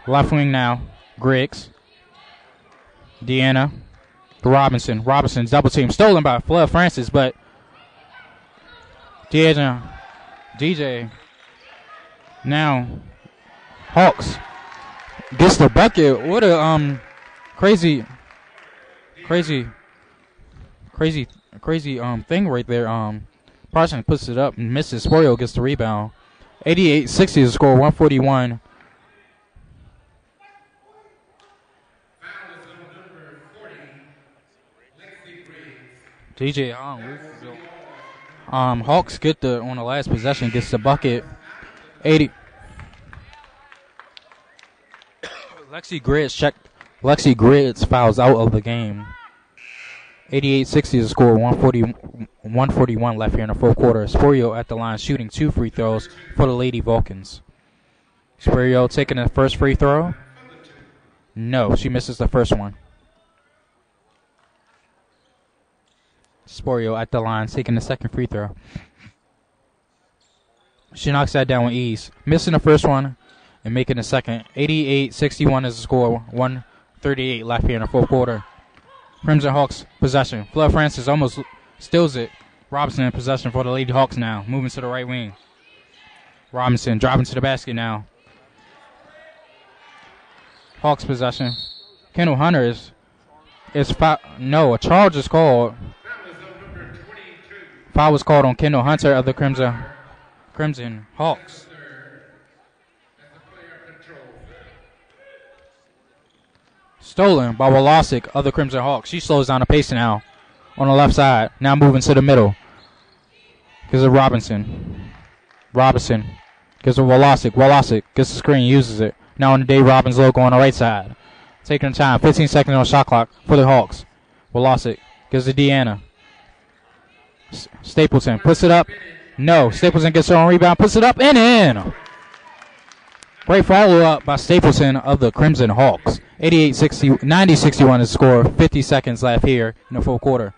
Left wing now. Griggs. Deanna. Robinson. Robinson's double team. Stolen by Flood Francis, but DJ. Now, Hawks gets the bucket. What a crazy thing right there. Parsons puts it up and misses. Sporio gets the rebound. 88-60 is the score. 141. DJ Hawks get on the last possession, gets the bucket. 80. Lexi Griggs fouls out of the game. 88-60 is the score. 141 left here in the fourth quarter. Sporio at the line shooting 2 free throws for the Lady Vulcans. Sporio taking the first free throw. No, she misses the first one. Sporio at the line taking the second free throw. She knocks that down with ease. Missing the first one and making the second. 88-61 is the score. 138 left here in the fourth quarter. Crimson Hawks possession. Flood Francis almost steals it. Robinson in possession for the Lady Hawks now. Moving to the right wing. Robinson driving to the basket now. Hawks possession. Kendall Hunter is no, a charge is called. Foul was called on Kendall Hunter of the Crimson Hawks. Stolen by Wolosik of the Crimson Hawks. She slows down the pace now on the left side. Now moving to the middle. Gives it Robinson. Robinson gives it Wolosik. Wolosik gets the screen, uses it. Now on the Dave Robbins logo on the right side. Taking time. 15 seconds on shot clock for the Hawks. Wolosik gives it Deanna. Stapleton puts it up. No. Stapleton gets her own rebound. Puts it up and in. Great follow-up by Stapleton of the Crimson Hawks. 90-61 is the score. 50 seconds left here in the fourth quarter.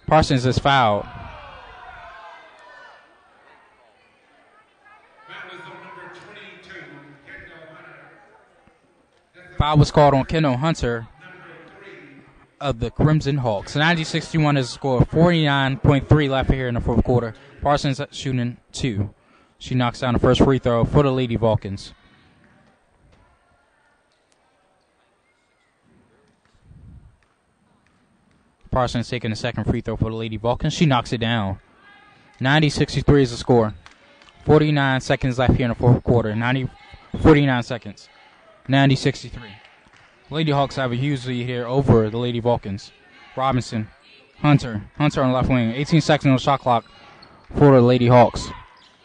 Parsons is fouled. Foul was called on Kendall Hunter of the Crimson Hawks. 90-61 is the score. 49.3 left here in the fourth quarter. Parsons shooting 2. She knocks down the first free throw for the Lady Vulcans. Parsons taking the second free throw for the Lady Vulcans. She knocks it down. 90-63 is the score. 49 seconds left here in the fourth quarter. 49 seconds. 90-63. Lady Hawks have a huge lead here over the Lady Vulcans. Robinson. Hunter on the left wing. 18 seconds on the shot clock for the Lady Hawks.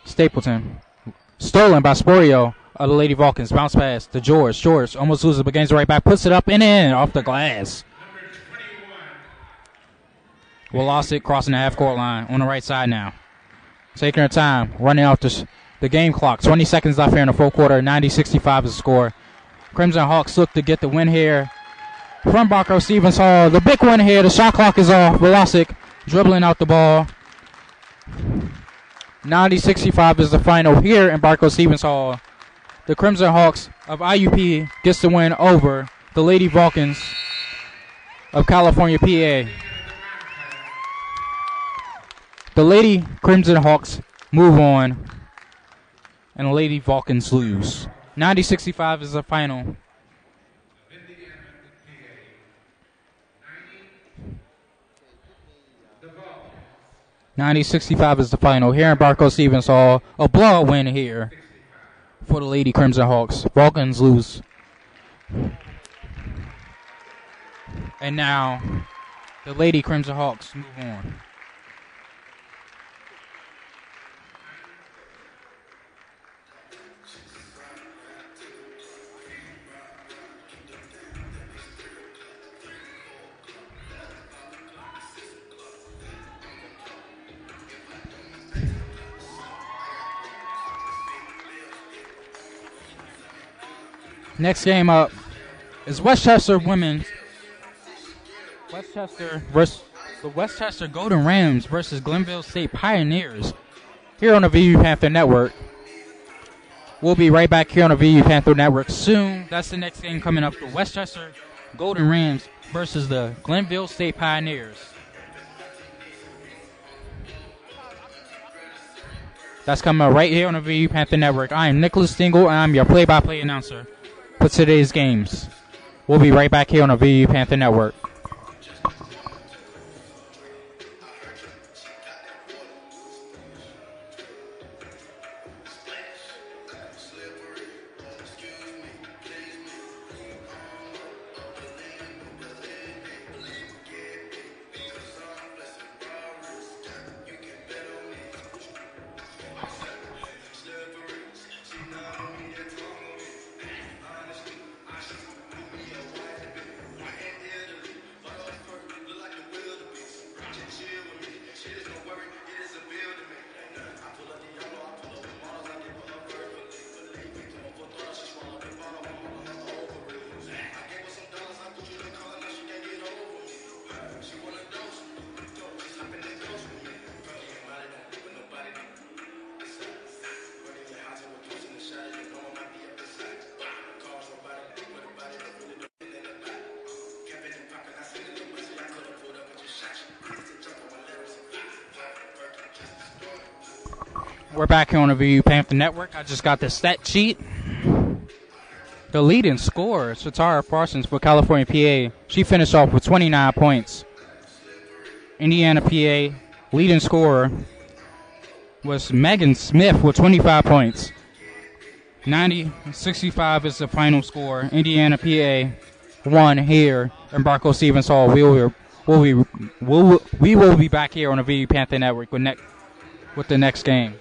Stapleton. Stolen by Sporio of the Lady Vulcans. Bounce pass to George. George almost loses but gains the right back. Puts it up and in off the glass. Wolosik crossing the half-court line on the right side now. Taking her time. Running off the game clock. 20 seconds left here in the fourth quarter. 90-65 is the score. Crimson Hawks look to get the win here from Barco Stevens Hall. The big win here. The shot clock is off. Wolosik dribbling out the ball. 90-65 is the final here in Barco Stevens Hall. The Crimson Hawks of IUP gets the win over the Lady Vulcans of California, PA. The Lady Crimson Hawks move on, and the Lady Vulcans lose. 90-65 is the final. 90-65 is the final. Here in Barco Stevens Hall, a blowout win here for the Lady Crimson Hawks. Vulcans lose. And now the Lady Crimson Hawks move on. Next game up is Westchester Women's. Westchester versus the Westchester Golden Rams versus Glenville State Pioneers here on the VU Panther Network. We'll be right back here on the VU Panther Network soon. That's the next game coming up. The Westchester Golden Rams versus the Glenville State Pioneers. That's coming up right here on the VU Panther Network. I am Nicholas Stingle, and I'm your play-by-play announcer for today's games. We'll be right back here on the VU Panther Network. We're back here on the VU Panther Network. I just got the stat sheet. The leading scorer, Shatara Parsons for California PA. She finished off with 29 points. Indiana PA leading scorer was Megan Smith with 25 points. 90-65 is the final score. Indiana PA won here in Barco Stevens Hall. We will be back here on the VU Panther Network with the next game.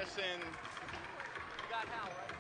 Madison. You got Hal, right?